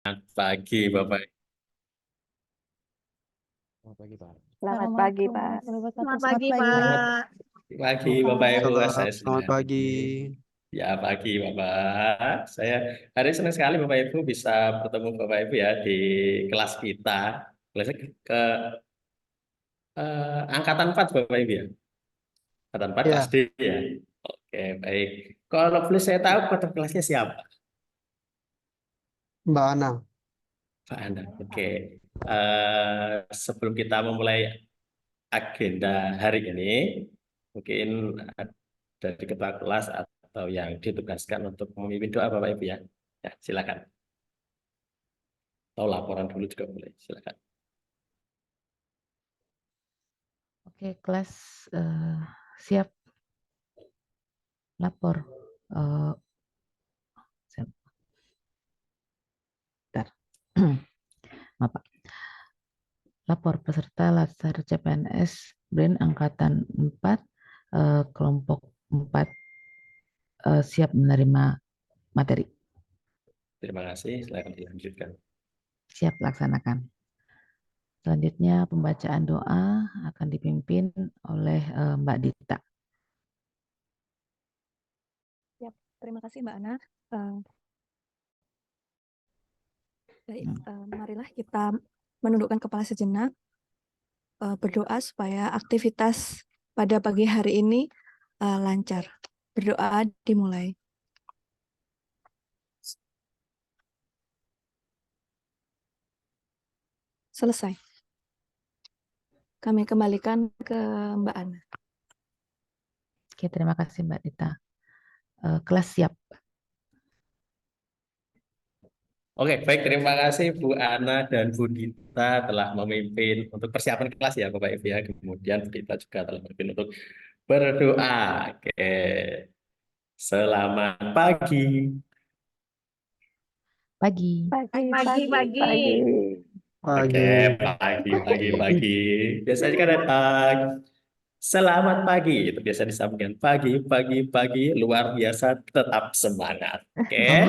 Pagi, Bapak. Selamat pagi, Pak. Selamat pagi, Pak. Selamat pagi, Selamat Pak. pagi, Bapak Ibu. Saya Selamat senang. pagi. Ya, pagi, Bapak. Saya hari senang sekali Bapak Ibu bisa bertemu Bapak Ibu ya di kelas kita. Kelasnya ke angkatan 4 Bapak Ibu ya. Angkatan 4 kelas Ya, D ya. Oke, baik. Kalau boleh saya tahu kota kelasnya siapa? Mbak Ana. Pak Anda. Oke. Sebelum kita memulai agenda hari ini, mungkin dari ketua kelas atau yang ditugaskan untuk memimpin doa Bapak Ibu ya. Ya, silakan. Atau laporan dulu juga boleh. Silakan. Oke, kelas siap lapor. Eh, Bentar. Maaf, Pak. Lapor peserta Latsar CPNS BRIN Angkatan 4, kelompok 4 siap menerima materi. Terima kasih. Silakan dilanjutkan. Siap laksanakan. Selanjutnya pembacaan doa akan dipimpin oleh Mbak Dita. Terima kasih, Mbak Ana. Baik, marilah kita menundukkan kepala sejenak, berdoa supaya aktivitas pada pagi hari ini lancar. Berdoa dimulai. Selesai. Kami kembalikan ke Mbak Ana. Oke, terima kasih Mbak Dita. Kelas siap. Oke, baik. Terima kasih Bu Ana dan Bu Dita telah memimpin untuk persiapan kelas ya Bapak Ibu ya. Kemudian Bu Dita juga telah memimpin untuk berdoa. Oke. Selamat pagi. Pagi. Pagi. Oke, pagi. Biasanya kan datang. Selamat pagi. Itu biasa disampaikan pagi, luar biasa, tetap semangat. Oke.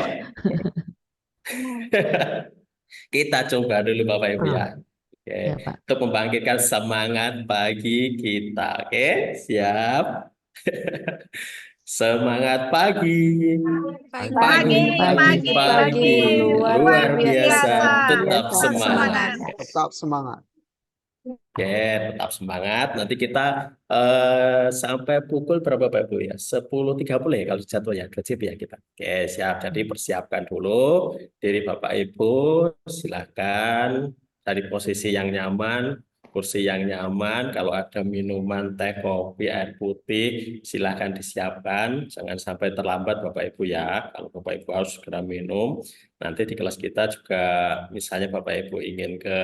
Kita coba dulu Bapak Ibu ya. Oke. Ya, Pak. Untuk membangkitkan semangat pagi kita. Oke, siap. Semangat pagi. Pagi. Luar biasa, tetap semangat. Tetap semangat. Oke, tetap semangat. Nanti kita sampai pukul berapa Bapak Ibu ya? 10.30 ya kalau jadwal ya, wajib ya kita. Oke, siap. Jadi persiapkan dulu diri Bapak Ibu. Silakan dari posisi yang nyaman, kursi yang nyaman. Kalau ada minuman, teh, kopi, air putih, silakan disiapkan. Jangan sampai terlambat Bapak Ibu ya. Kalau Bapak Ibu harus segera minum. Nanti di kelas kita juga misalnya Bapak Ibu ingin ke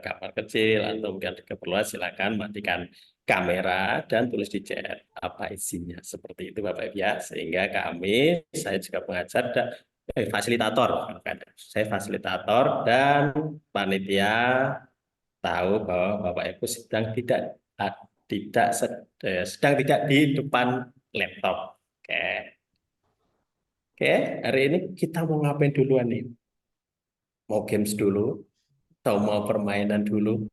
kamar kecil atau mungkin ada keperluan silakan matikan kamera dan tulis di chat apa isinya seperti itu Bapak Ibu ya. Sehingga saya juga pengajar dan fasilitator kan. Saya fasilitator dan panitia tahu bahwa Bapak Ibu sedang tidak di depan laptop. Oke. Oke, hari ini kita mau ngapain duluan nih? Mau games dulu? Atau mau permainan dulu?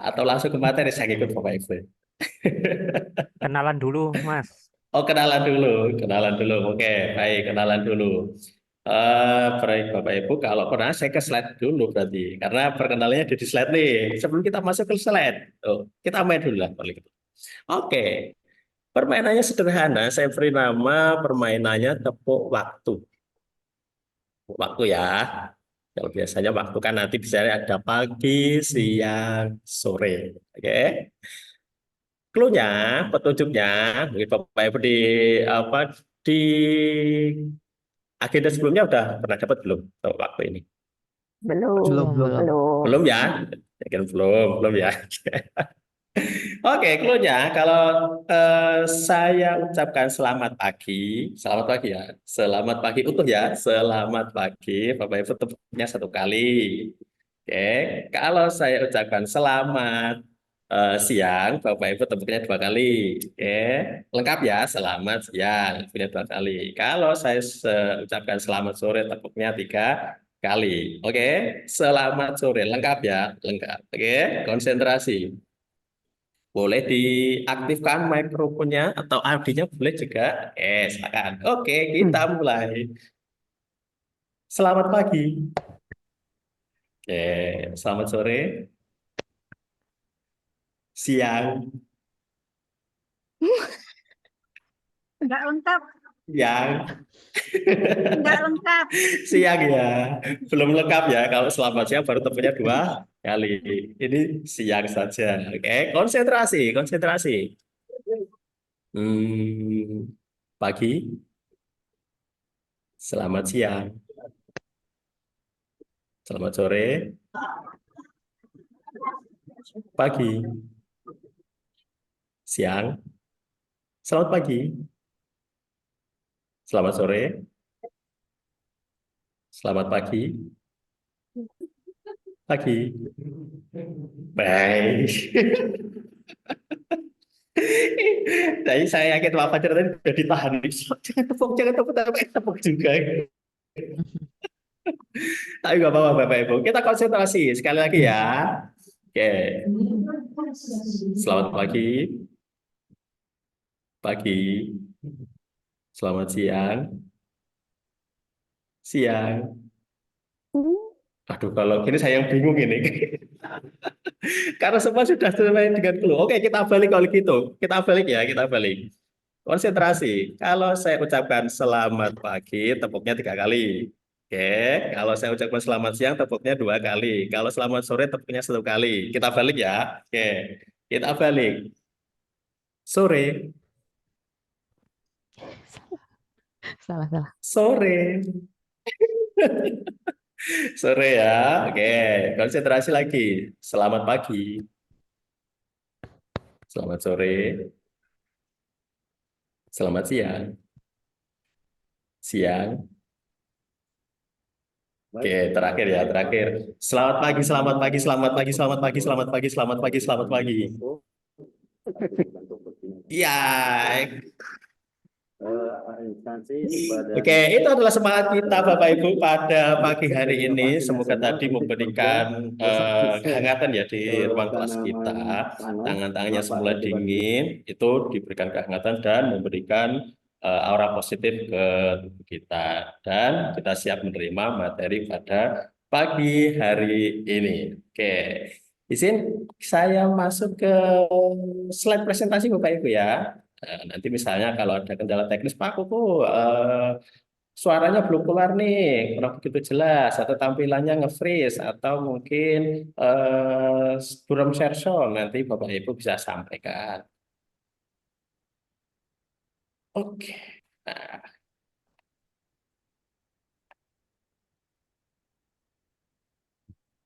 Atau langsung ke materi saya ikut Bapak Ibu? Kenalan dulu, Mas. Oh, kenalan dulu. Kenalan dulu. Oke, baik. Kenalan dulu. Baik Bapak Ibu, kalau pernah saya ke slide dulu berarti. Karena perkenalannya ada di slide nih. Sebelum kita masuk ke slide, kita main dulu lah. Oke, permainannya sederhana. Saya beri nama permainannya tepuk waktu. Waktu ya. Kalau biasanya waktu kan nanti bisa ada pagi, siang, sore. Oke. Clue-nya, petunjuknya, mungkin Bapak Ibu di apa di agenda sebelumnya udah pernah dapat belum waktu ini? Belum ya? Mungkin belum ya. Oke, clue-nya kalau saya ucapkan selamat pagi ya, selamat pagi utuh ya, selamat pagi, Bapak Ibu tepuknya 1 kali. Oke, kalau saya ucapkan selamat, siang, Bapak Ibu tepuknya dua kali. Oke, lengkap ya. Selamat siang, tepuknya dua kali. Kalau saya ucapkan selamat sore, tepuknya tiga kali. Oke, selamat sore, lengkap ya, lengkap. Oke, konsentrasi. Boleh diaktifkan mikrofonnya atau audionya boleh juga. Silakan. Oke, kita mulai. Selamat pagi. Oke, selamat sore, siang, Enggak lengkap, siang. enggak lengkap. Siang ya, belum lengkap ya. Kalau selamat siang baru tepuknya dua kali. Ini siang saja. Oke, konsentrasi, konsentrasi. Pagi, selamat siang, selamat sore, pagi, siang, selamat pagi, selamat sore, selamat pagi, pagi. Baik. Jadi saya yakin Pak Fajar tadi sudah ditahan. Jangan tepuk, tapi tepuk juga. Tapi nggak apa-apa Bapak Ibu. Kita konsentrasi sekali lagi ya. Oke. Selamat pagi, pagi. Selamat siang, siang. Aduh, kalau gini saya yang bingung ini. Karena semua sudah selesai dengan clue. Oke, kita balik kalau gitu. Kita balik ya, kita balik. Konsentrasi. Kalau saya ucapkan selamat pagi, tepuknya tiga kali. Oke, kalau saya ucapkan selamat siang, tepuknya dua kali. Kalau selamat sore, tepuknya satu kali. Kita balik ya. Oke, kita balik. Sore, Salah, salah. sore, sore ya. Oke, konsentrasi lagi. Selamat pagi, selamat sore, selamat siang, siang. Oke, terakhir ya, terakhir. Selamat pagi, selamat pagi, selamat pagi, selamat pagi, selamat pagi, selamat pagi, selamat pagi. Iya. Oke, itu adalah semangat kita Bapak Ibu pada pagi hari ini. Semoga tadi memberikan kehangatan ya di ruang kelas kita. Tangan-tangannya semula dingin, itu diberikan kehangatan dan memberikan aura positif ke tubuh kita. Dan kita siap menerima materi pada pagi hari ini. Oke, izin saya masuk ke slide presentasi Bapak Ibu ya. Nanti misalnya kalau ada kendala teknis, Pak, kok suaranya belum keluar nih, kurang begitu jelas, atau tampilannya nge-freeze, atau mungkin belum share sound, nanti Bapak Ibu bisa sampaikan. Oke. Nah,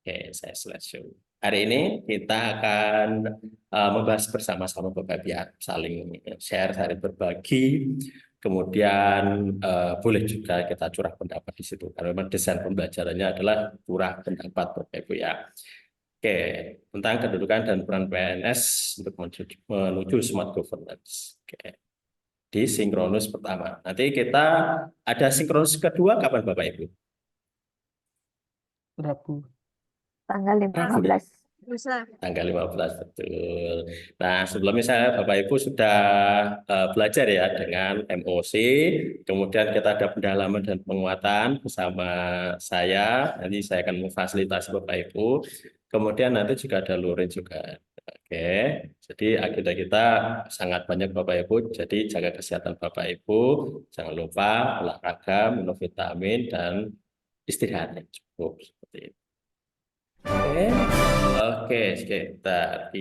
oke, saya slideshow. Hari ini kita akan membahas bersama-sama Bapak biar saling share, saling berbagi. Kemudian boleh juga kita curah pendapat di situ. Karena memang desain pembelajarannya adalah curah pendapat Bapak Ibu ya. Oke, tentang kedudukan dan peran PNS untuk menuju smart governance. Oke. Di sinkronus pertama. Nanti kita ada sinkronus kedua kapan Bapak Ibu? Rabu. Tanggal Rabu. 15. Bisa. Tanggal 15, betul. Nah, sebelumnya saya Bapak Ibu sudah belajar ya dengan MOC, kemudian kita ada pendalaman dan penguatan bersama saya. Nanti saya akan memfasilitasi Bapak Ibu. Kemudian nanti juga ada luring juga. Oke, jadi agenda kita sangat banyak Bapak Ibu. Jadi jaga kesehatan Bapak Ibu, jangan lupa olahraga, minum vitamin dan istirahat yang cukup seperti itu. Oke, oke, kita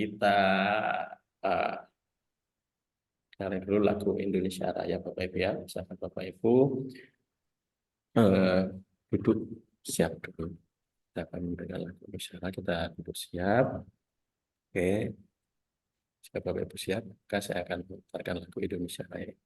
dengerin dulu lagu Indonesia Raya Bapak Ibu ya. Misalkan Bapak Ibu duduk siap dulu. Kita akan mendengar lagu Indonesia Raya, kita duduk siap. Oke, jika Bapak Ibu siap, maka saya akan memutarkan lagu Indonesia Raya.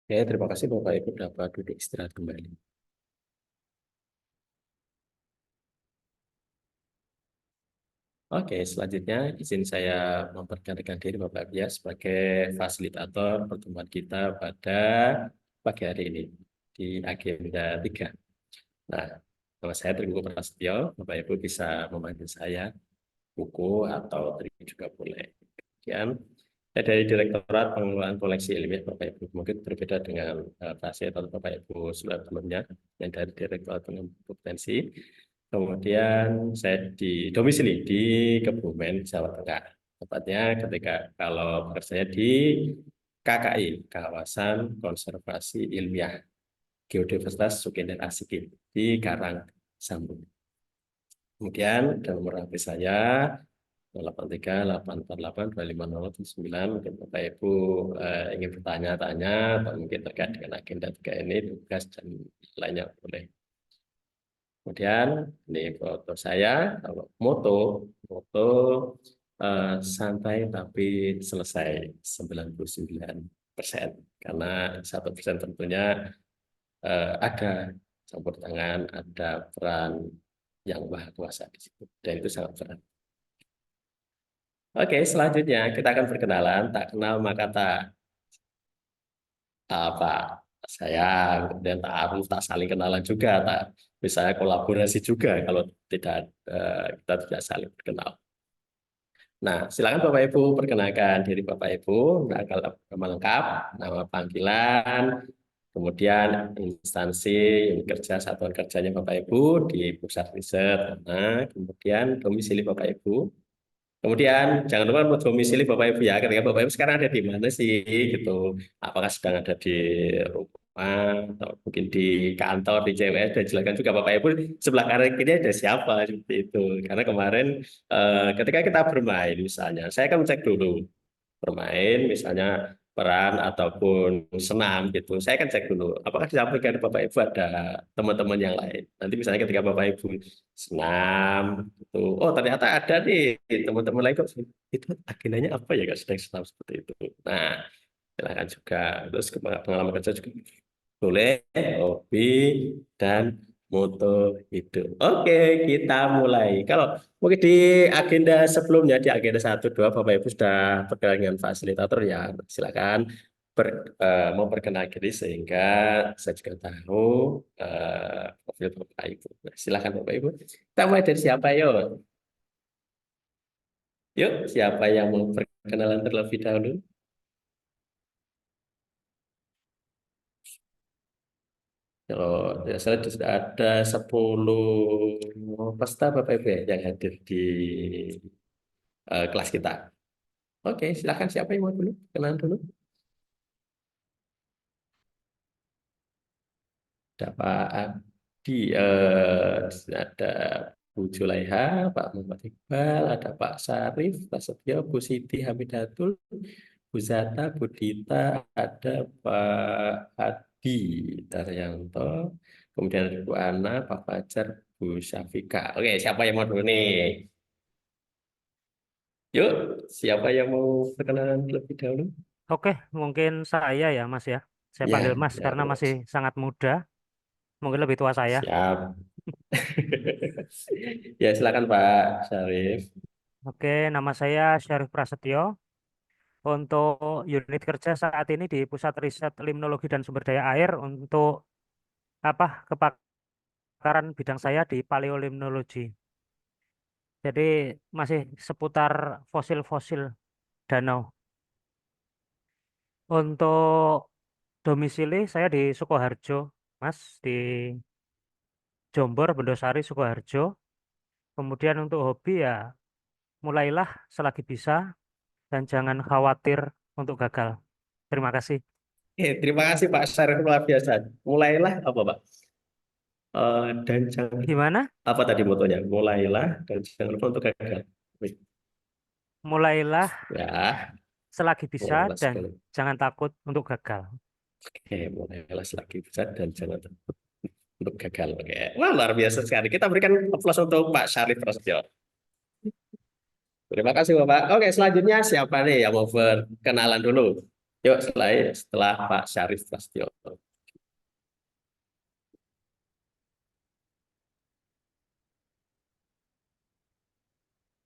Oke, terima kasih Bapak Ibu dapat duduk istirahat kembali. Oke, selanjutnya izin saya memperkenalkan diri Bapak Ibu ya sebagai fasilitator pertemuan kita pada pagi hari ini di agenda 3. Nah, nama saya Trenggo Prasetyo, Bapak Ibu bisa memanggil saya Buku atau Tri juga boleh. Kemudian saya dari Direktorat Pengelolaan Koleksi Ilmiah Bapak Ibu. Mungkin berbeda dengan fasilitator Bapak Ibu sebelumnya yang dari Direktorat Pengembangan Kompetensi. Kemudian saya di domisili di Kebumen, Jawa Tengah. Tepatnya ketika kalau bekerja di KKI, Kawasan Konservasi Ilmiah Geodiversitas Sukendar Asikim di Karang Sambung. Kemudian dan nomor HP saya 8384825079. Mungkin Bapak Ibu ingin bertanya-tanya atau mungkin terkait dengan agenda 3 ini, tugas dan lainnya boleh. Kemudian ini foto saya, kalau moto santai tapi selesai 99%. Karena 1% tentunya ada campur tangan, ada peran yang maha kuasa di situ. Dan itu sangat berat. Oke, selanjutnya kita akan berkenalan. Tak kenal maka tak apa saya, kemudian tak aruf, tak saling kenalan juga, tak misalnya kolaborasi juga kalau tidak kita tidak saling berkenal. Nah, silakan Bapak Ibu perkenalkan diri Bapak Ibu, nah, kalau nama lengkap, nama panggilan, kemudian instansi unit kerja satuan kerjanya Bapak Ibu di pusat riset, nah, kemudian domisili Bapak Ibu. Kemudian jangan lupa domisili Bapak Ibu ya, ketika Bapak Ibu sekarang ada di mana sih gitu. Apakah sedang ada di rumah atau mungkin di kantor di CWS, dan silakan juga Bapak Ibu sebelah kanan kiri ada siapa seperti itu. Karena kemarin ketika kita bermain misalnya, saya akan cek dulu bermain misalnya peran ataupun senam gitu. Saya akan cek dulu apakah di samping Bapak Ibu ada teman-teman yang lain. Nanti misalnya ketika Bapak Ibu senam gitu, oh ternyata ada nih teman-teman lain kok, itu agendanya apa ya Kak sedang senam seperti itu. Nah, silakan juga. Terus pengalaman kerja juga boleh, hobi dan moto hidup. Oke, kita mulai. Kalau mungkin di agenda sebelumnya, di agenda 1, 2, Bapak Ibu sudah berkenalan dengan fasilitator ya. Silakan memperkenalkan diri sehingga saya juga tahu profil Bapak Ibu. Nah, silakan Bapak Ibu. Kita mulai dari siapa yuk? Yuk, siapa yang mau perkenalan terlebih dahulu? Kalau tidak salah sudah ada 10 peserta Bapak Ibu ya, yang hadir di kelas kita. Oke, silakan siapa yang mau dulu? Kenalan dulu. Ada Pak Adi, ada Bu Julaiha, Pak Muhammad Iqbal, ada Pak Sarif, Pak Setio, Bu Siti Hamidatul, Bu Zata, Bu Dita, ada Pak Adi Daryanto, kemudian ada Bu Ana, Pak Fajar, Bu Syafika. Oke, siapa yang mau dulu nih? Yuk, siapa yang mau perkenalan lebih dahulu? Oke, mungkin saya ya Mas ya. Saya Ya, panggil Mas ya, karena Mas. masih sangat muda. Mungkin lebih tua saya. Siap. Ya, silakan Pak Syarif. Oke, nama saya Syarif Prasetyo. Untuk unit kerja saat ini di Pusat Riset Limnologi dan Sumber Daya Air untuk kepakaran bidang saya di paleolimnologi. Jadi masih seputar fosil-fosil danau. Untuk domisili saya di Sukoharjo, Mas, di Jombor, Bendosari, Sukoharjo. Kemudian untuk hobi ya mulailah selagi bisa dan jangan khawatir untuk gagal. Terima kasih. Terima kasih Pak Syarif, luar biasa. Mulailah apa Pak? Dan jangan Gimana? apa tadi motonya? Mulailah dan jangan lupa untuk gagal. Wih, Mulailah ya, selagi bisa mulailah dan sekali. jangan takut untuk gagal. Oke, mulailah selagi bisa dan jangan takut untuk gagal. Oke, wah luar biasa sekali. Kita berikan aplaus untuk Pak Syarif Prasetyo. Terima kasih Bapak. Oke, selanjutnya siapa nih yang mau berkenalan dulu? Yuk, setelah Pak Syarif Prasetyo.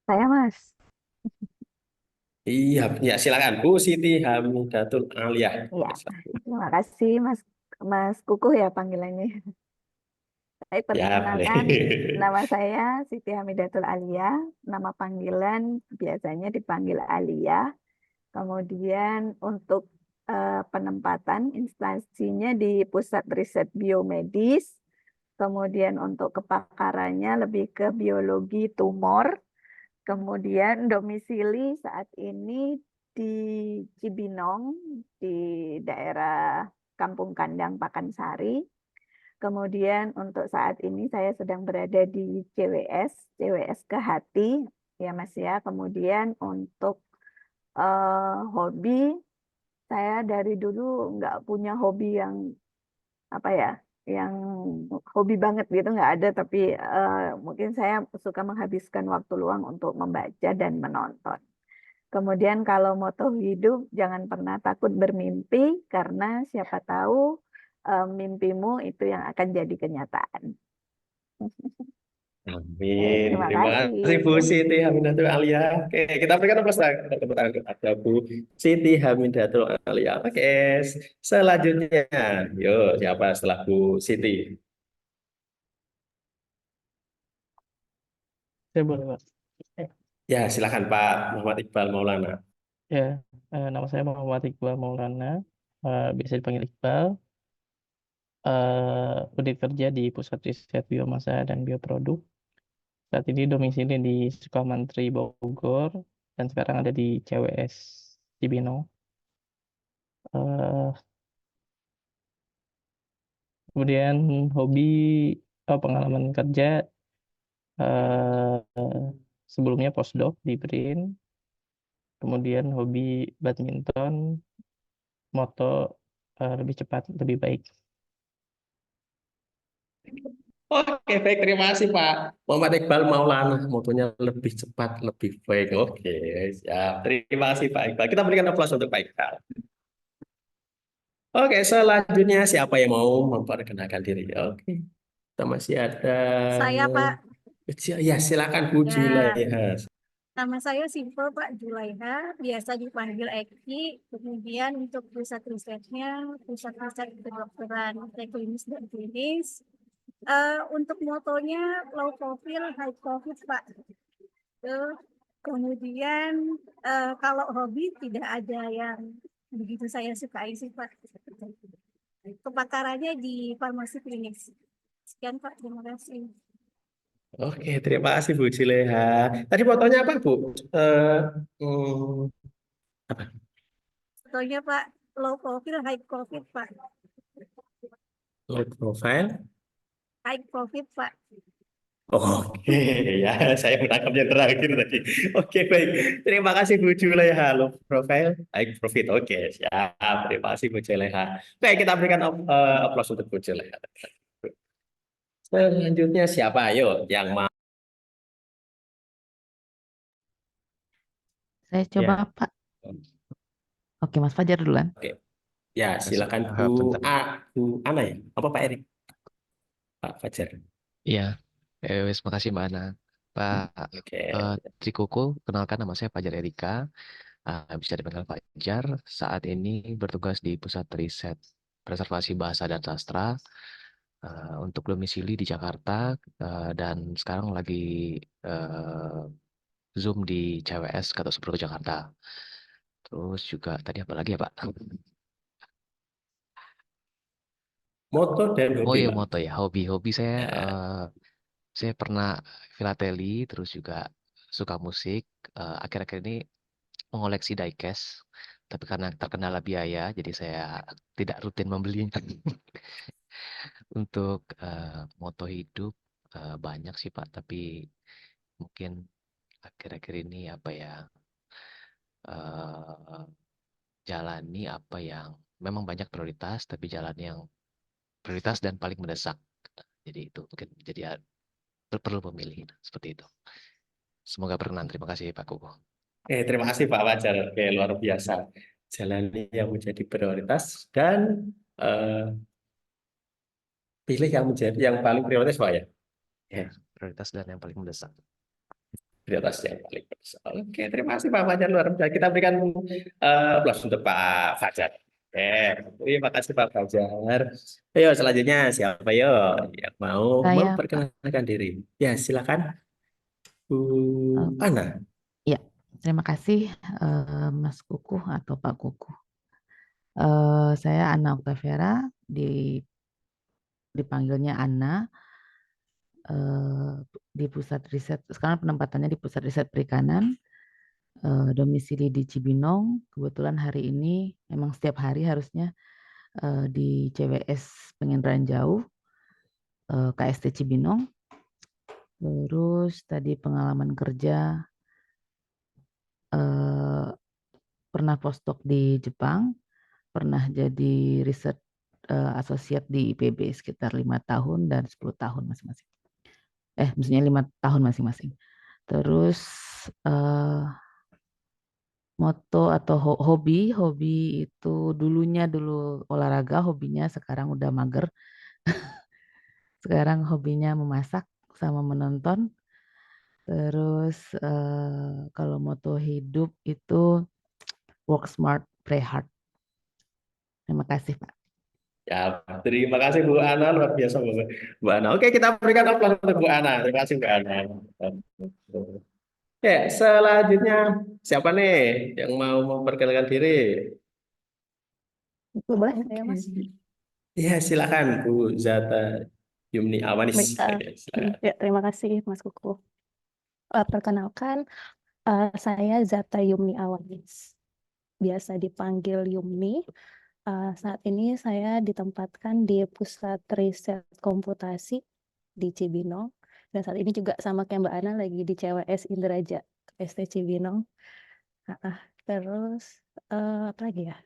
Saya Mas. Iya, ya silakan Bu Siti Hamidatul Aliyah. Iya, terima kasih Mas Mas Kukuh ya panggilannya. Saya Ya, perkenalkan, boleh. nama saya Siti Hamidatul Alia, nama panggilan biasanya dipanggil Alia. Kemudian untuk penempatan instansinya di Pusat Riset Biomedis. Kemudian untuk kepakarannya lebih ke biologi tumor. Kemudian domisili saat ini di Cibinong, di daerah Kampung Kandang Pakansari. Kemudian untuk saat ini saya sedang berada di CWS Kehati, ya Mas ya. Kemudian untuk hobi, saya dari dulu nggak punya hobi yang apa ya, yang hobi banget gitu nggak ada. Tapi mungkin saya suka menghabiskan waktu luang untuk membaca dan menonton. Kemudian kalau moto hidup, jangan pernah takut bermimpi karena siapa tahu mimpimu itu yang akan jadi kenyataan. Amin. Terima Terima kasih Bu kasih. Siti Hamidatul Aliyah. Oke, kita berikan tepuk tangan kepada Bu Siti Hamidatul Aliyah. Oke, selanjutnya, yuk siapa setelah Bu Siti? Saya boleh, Pak. Ya, silakan Pak Muhammad Iqbal Maulana. Ya, nama saya Muhammad Iqbal Maulana, biasa dipanggil Iqbal. Unit kerja di Pusat Riset Biomasa dan Bioproduk. Saat ini domisili di Sukamantri Bogor dan sekarang ada di CWS Cibinong. Eh, Kemudian hobi, pengalaman kerja, sebelumnya postdoc di BRIN. Kemudian hobi badminton, moto lebih cepat, lebih baik. Oke, baik. Terima kasih Pak Muhammad Iqbal Maulana. Motonya lebih cepat, lebih baik. Oke, siap. Terima kasih Pak Iqbal. Kita berikan aplaus untuk Pak Iqbal. Oke, selanjutnya siapa yang mau memperkenalkan diri? Oke, kita masih ada. Saya Pak, Ya, silakan Bu ya Julaiha. nama saya simpel Pak Julaiha, biasa dipanggil Eki. Kemudian untuk pusat risetnya, pusat riset kedokteran preklinis dan klinis. Untuk motonya low profile, high profit Pak. Kemudian kalau hobi tidak ada yang begitu saya sukai sih Pak. Kepakarannya di farmasi klinis. Sekian Pak, terima kasih. Oke, terima kasih Bu Julaiha. Tadi fotonya apa Bu? Eh, apa? Fotonya Pak, low profile, high profit Pak. Low profile. High profit Pak. Oke, ya saya menangkap yang terakhir tadi. Oke, baik. Terima kasih Bu Julaiha. Low profile, high profit. Oke, siap. Terima kasih Bu Julaiha. Baik, kita berikan aplaus untuk Bu Julaiha. Selanjutnya siapa? Ayo, yang mau. Saya coba Ya. Pak. Oke, Mas Fajar duluan. Oke. Ya, silakan Bu Bu Ana ya? Apa Pak Erik? Pak Fajar. Iya, wes makasih Mbak Ana. Pak Oke. Trikuku, kenalkan nama saya Fajar Erika. Bisa dipanggil Fajar. Saat ini bertugas di Pusat Riset Preservasi Bahasa dan Sastra untuk domisili di Jakarta dan sekarang lagi Zoom di CWS Gatot Jakarta. Terus juga tadi apa lagi ya Pak? Moto dan Oh hobi, iya Pak. moto ya, hobi saya Ya. saya pernah filateli, terus juga suka musik. Akhir-akhir ini mengoleksi diecast, tapi karena terkendala biaya, jadi saya tidak rutin membelinya. Untuk moto hidup banyak sih Pak, tapi mungkin akhir-akhir ini apa ya, jalani apa yang memang banyak prioritas, tapi jalan yang prioritas dan paling mendesak. Jadi itu mungkin jadi perlu memilih seperti itu. Semoga berkenan. Terima kasih Pak Kuku. Terima kasih Pak Fajar. Oke, luar biasa. jalani yang menjadi prioritas dan pilih yang menjadi yang paling prioritas Pak ya. Ya, Prioritas dan yang paling mendesak. prioritas yang paling besar. Oke, terima kasih Pak Fajar luar biasa. Kita berikan aplaus untuk Pak Fajar. Terima kasih Pak Fajar. Ayo selanjutnya siapa yo yang mau Saya, Pak. memperkenalkan diri? Ya, silakan Bu Eh, Ana. Ya, terima kasih Mas Kukuh atau Pak Kukuh. Saya Ana Octavera, dipanggilnya Ana, di pusat riset. Sekarang penempatannya di pusat riset perikanan, domisili di Cibinong. Kebetulan hari ini, memang setiap hari harusnya di CWS Penginderaan Jauh, KST Cibinong. Terus tadi pengalaman kerja, pernah postdoc di Jepang, pernah jadi riset associate di IPB sekitar 5 tahun dan 10 tahun masing-masing. Maksudnya 5 tahun masing-masing. Terus moto atau hobi itu dulu olahraga, hobinya sekarang udah mager. Sekarang hobinya memasak sama menonton. Terus kalau moto hidup itu work smart, play hard. Terima kasih, Pak. Ya, terima kasih Bu Ana, luar biasa Bu Ana. Oke, kita berikan aplaus untuk Bu Ana. Terima kasih Bu Ana. Oke, selanjutnya siapa nih yang mau memperkenalkan diri? Boleh saya Mas? Ya, silakan Bu Zata Yumni Awanis. Baik, Oke, silakan. ya, terima kasih Mas Kuku. Perkenalkan, saya Zata Yumni Awanis. Biasa dipanggil Yumni. Saat ini saya ditempatkan di Pusat Riset Komputasi di Cibinong. Dan saat ini juga sama kayak Mbak Ana lagi di CWS Indraja, ST Cibinong. Terus, apa lagi ya?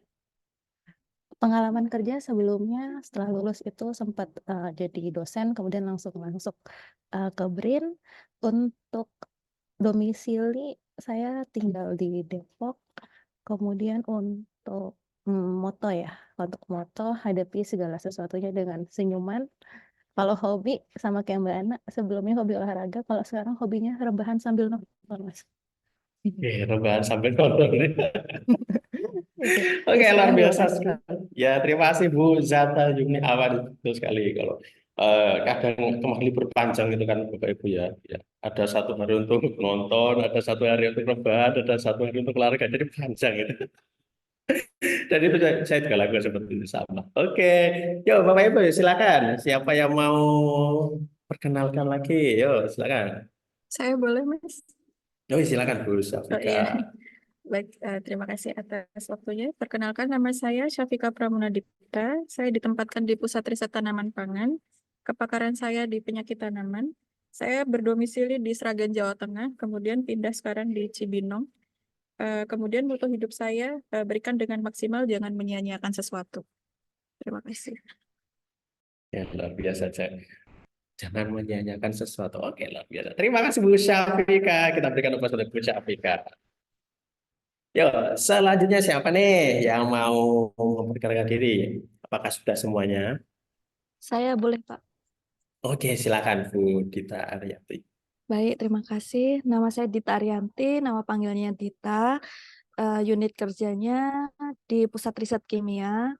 Pengalaman kerja sebelumnya setelah lulus itu sempat jadi dosen, kemudian langsung masuk ke BRIN. Untuk domisili saya tinggal di Depok. Kemudian untuk moto ya, untuk moto hadapi segala sesuatunya dengan senyuman. Kalau hobi sama kayak Mbak Ana, sebelumnya hobi olahraga, kalau sekarang hobinya rebahan sambil nonton, Mas. Oke, rebahan sampai nonton. Oke, Oke, luar terima biasa kasih. sekali. Ya, terima kasih Bu Zata Yumni Awanis. Betul sekali kalau kadang kemah libur panjang itu kan Bapak Ibu ya. Ya, ada satu hari untuk nonton, ada satu hari untuk rebahan, ada satu hari untuk olahraga. Jadi panjang itu. Dan itu saya juga lakukan seperti itu sama. Oke, yuk Bapak Ibu silakan. Siapa yang mau perkenalkan lagi? Yuk, silakan. Saya boleh, Mas? Yuk, silakan Bu Oh Syafika. iya. Baik, terima kasih atas waktunya. Perkenalkan, nama saya Syafika Pramunadipta. Saya ditempatkan di Pusat Riset Tanaman Pangan. Kepakaran saya di penyakit tanaman. Saya berdomisili di Sragen, Jawa Tengah, kemudian pindah sekarang di Cibinong. Kemudian moto hidup saya, berikan dengan maksimal, jangan menyia-nyiakan sesuatu. Terima kasih. Ya, luar biasa, Cek. Jangan menyia-nyiakan sesuatu. Oke, luar biasa. Terima kasih Bu Syafika. Kita berikan aplaus untuk Bu Syafika. Yuk, selanjutnya siapa nih yang mau memperkenalkan diri? Apakah sudah semuanya? Saya boleh, Pak? Oke, silakan Bu Dita Aryati. Baik, terima kasih. Nama saya Dita Ariyanti, nama panggilannya Dita. Unit kerjanya di Pusat Riset Kimia.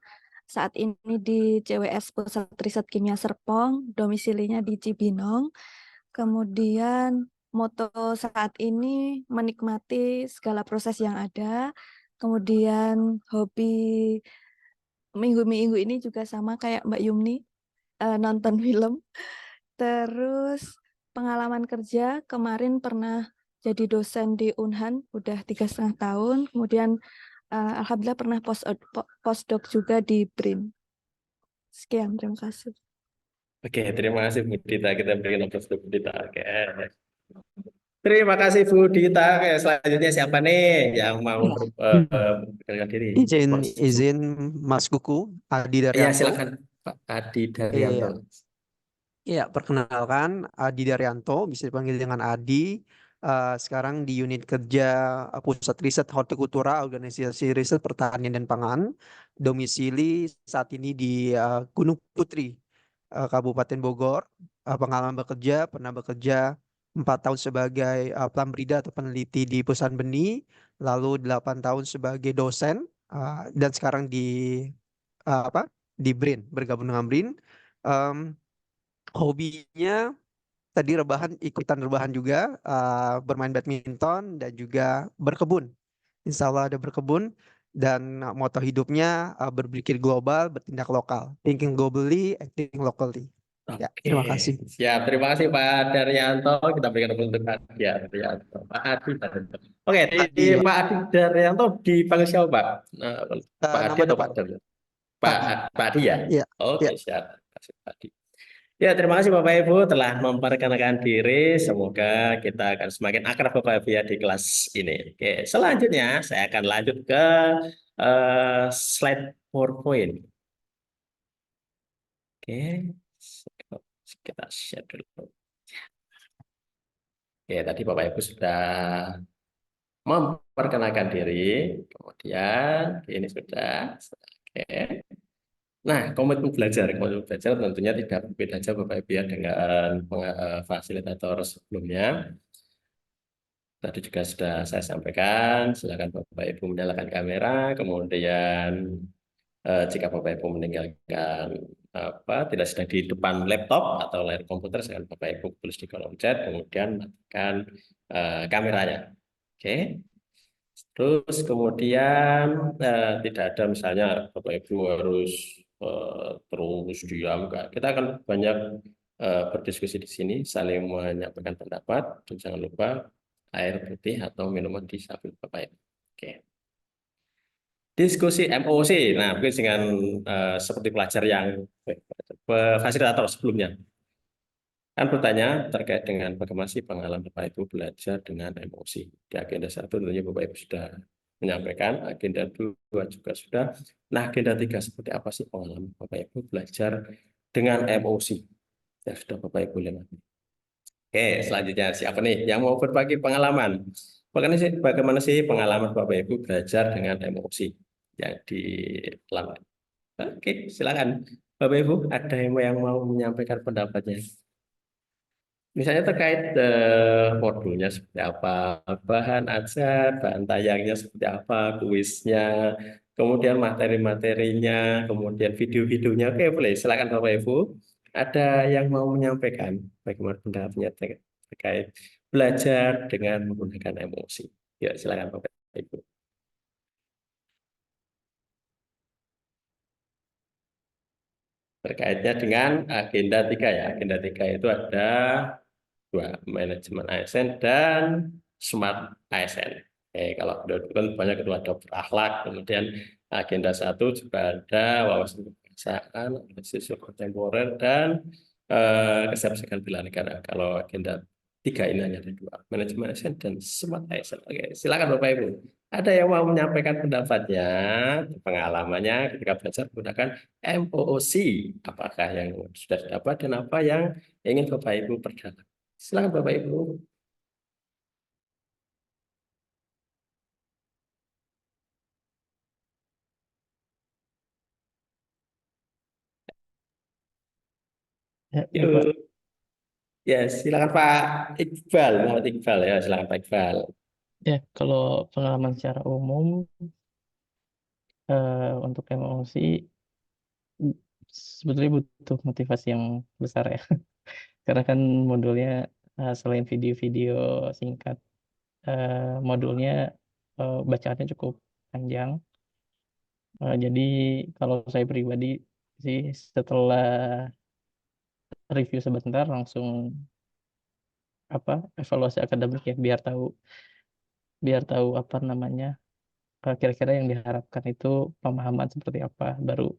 Saat ini di CWS Pusat Riset Kimia Serpong, domisilinya di Cibinong. Kemudian moto saat ini menikmati segala proses yang ada. Kemudian hobi minggu-minggu ini juga sama kayak Mbak Yumni, nonton film. Terus pengalaman kerja kemarin pernah jadi dosen di Unhan, udah 3,5 tahun. Kemudian alhamdulillah pernah postdoc juga di BRIN. Sekian, terima kasih. Oke, terima kasih Bu Dita. Kita berikan aplaus untuk Bu Dita. Oke. Terima kasih Bu Dita. Oke, selanjutnya siapa nih yang mau memperkenalkan diri? Izin Mas Kuku, Adi Ya, Daryanto. silakan Pak Adi Daryanto. Iya, perkenalkan Adi Daryanto, bisa dipanggil dengan Adi. sekarang di unit kerja Pusat Riset Hortikultura Organisasi Riset Pertanian dan Pangan, domisili saat ini di Gunung Putri, Kabupaten Bogor. Pengalaman bekerja, pernah bekerja 4 tahun sebagai plambrida atau peneliti di perusahaan benih, lalu 8 tahun sebagai dosen, dan sekarang di BRIN, bergabung dengan BRIN. Em, Hobinya tadi ikutan rebahan juga, bermain badminton dan juga berkebun. Insya Allah ada berkebun, dan moto hidupnya berpikir global, bertindak lokal. Thinking globally, acting locally. Ya, Oke, terima kasih. siap. Terima kasih Pak Daryanto. Kita berikan tepuk untuk Pak Daryanto. Pak Adi Daryanto. Oke, di Adi ya, Pak Adi Daryanto dipanggil siapa Pak? Pak Adi nama atau Pak depan Daryanto? Pak Adi. Pak Adi ya? Ya, Oke, ya. siap. Terima kasih Pak Adi. Ya, terima kasih Bapak Ibu telah memperkenalkan diri. Semoga kita akan semakin akrab Bapak Ibu ya di kelas ini. Oke, selanjutnya saya akan lanjut ke slide PowerPoint. Oke, kita share dulu. Oke, tadi Bapak Ibu sudah memperkenalkan diri, kemudian ini sudah. Oke. Nah, komitmen belajar tentunya tidak berbeda jauh Bapak Ibu ya dengan fasilitator sebelumnya. Tadi juga sudah saya sampaikan, silakan Bapak Ibu menyalakan kamera, kemudian jika Bapak Ibu meninggalkan tidak sedang di depan laptop atau layar komputer, silakan Bapak Ibu tulis di kolom chat, kemudian matikan kameranya. Oke. Terus kemudian tidak ada misalnya Bapak Ibu harus terus diam, enggak. Kita akan banyak berdiskusi di sini, saling menyampaikan pendapat, dan jangan lupa air putih atau minuman di samping Bapak Ibu. Oke. Diskusi MOC. Nah, mungkin dengan seperti pelajar yang fasilitator sebelumnya kan bertanya terkait dengan bagaimana sih pengalaman Bapak Ibu belajar dengan emosi. Di agenda 1 tentunya Bapak Ibu sudah menyampaikan, agenda 2 juga sudah. Nah, agenda 3 seperti apa sih pengalaman Bapak Ibu belajar dengan emosi? Ya sudah Bapak Ibu lihat. Oke, selanjutnya siapa nih yang mau berbagi pengalaman? Bagaimana sih pengalaman Bapak Ibu belajar dengan emosi yang dialami? Oke, silakan. Bapak Ibu, ada yang mau menyampaikan pendapatnya? Misalnya terkait modulnya seperti apa, bahan ajar, bahan tayangnya seperti apa, kuisnya, kemudian materi-materinya, kemudian video-videonya. Oke, boleh. Silakan Bapak Ibu. Ada yang mau menyampaikan bagaimana pendapatnya terkait belajar dengan menggunakan emosi. Ya, silakan Bapak Ibu. Terkaitnya dengan agenda 3 ya. Agenda 3 itu ada 2, manajemen ASN dan smart ASN. Kalau kan banyak itu ada berakhlak, kemudian agenda 1 juga ada wawasan kebangsaan, analisis kontemporer, dan kesiapsiagaan bela negara. Kalau agenda 3 ini hanya ada 2, manajemen ASN dan smart ASN. Oke, silakan Bapak Ibu. Ada yang mau menyampaikan pendapatnya, pengalamannya ketika belajar menggunakan MOOC, apakah yang sudah dapat dan apa yang ingin Bapak Ibu perdalam? Silakan Bapak Ibu. Ya, Pak. Yuk. Ya, silakan Pak Iqbal, Muhammad Iqbal ya, silakan Pak Iqbal. Ya, kalau pengalaman secara umum untuk MOC sebetulnya butuh motivasi yang besar ya. Karena kan modulnya selain video-video singkat, modulnya bacaannya cukup panjang. Jadi kalau saya pribadi sih setelah review sebentar langsung evaluasi akademik ya biar tahu apa namanya kira-kira yang diharapkan itu pemahaman seperti apa, baru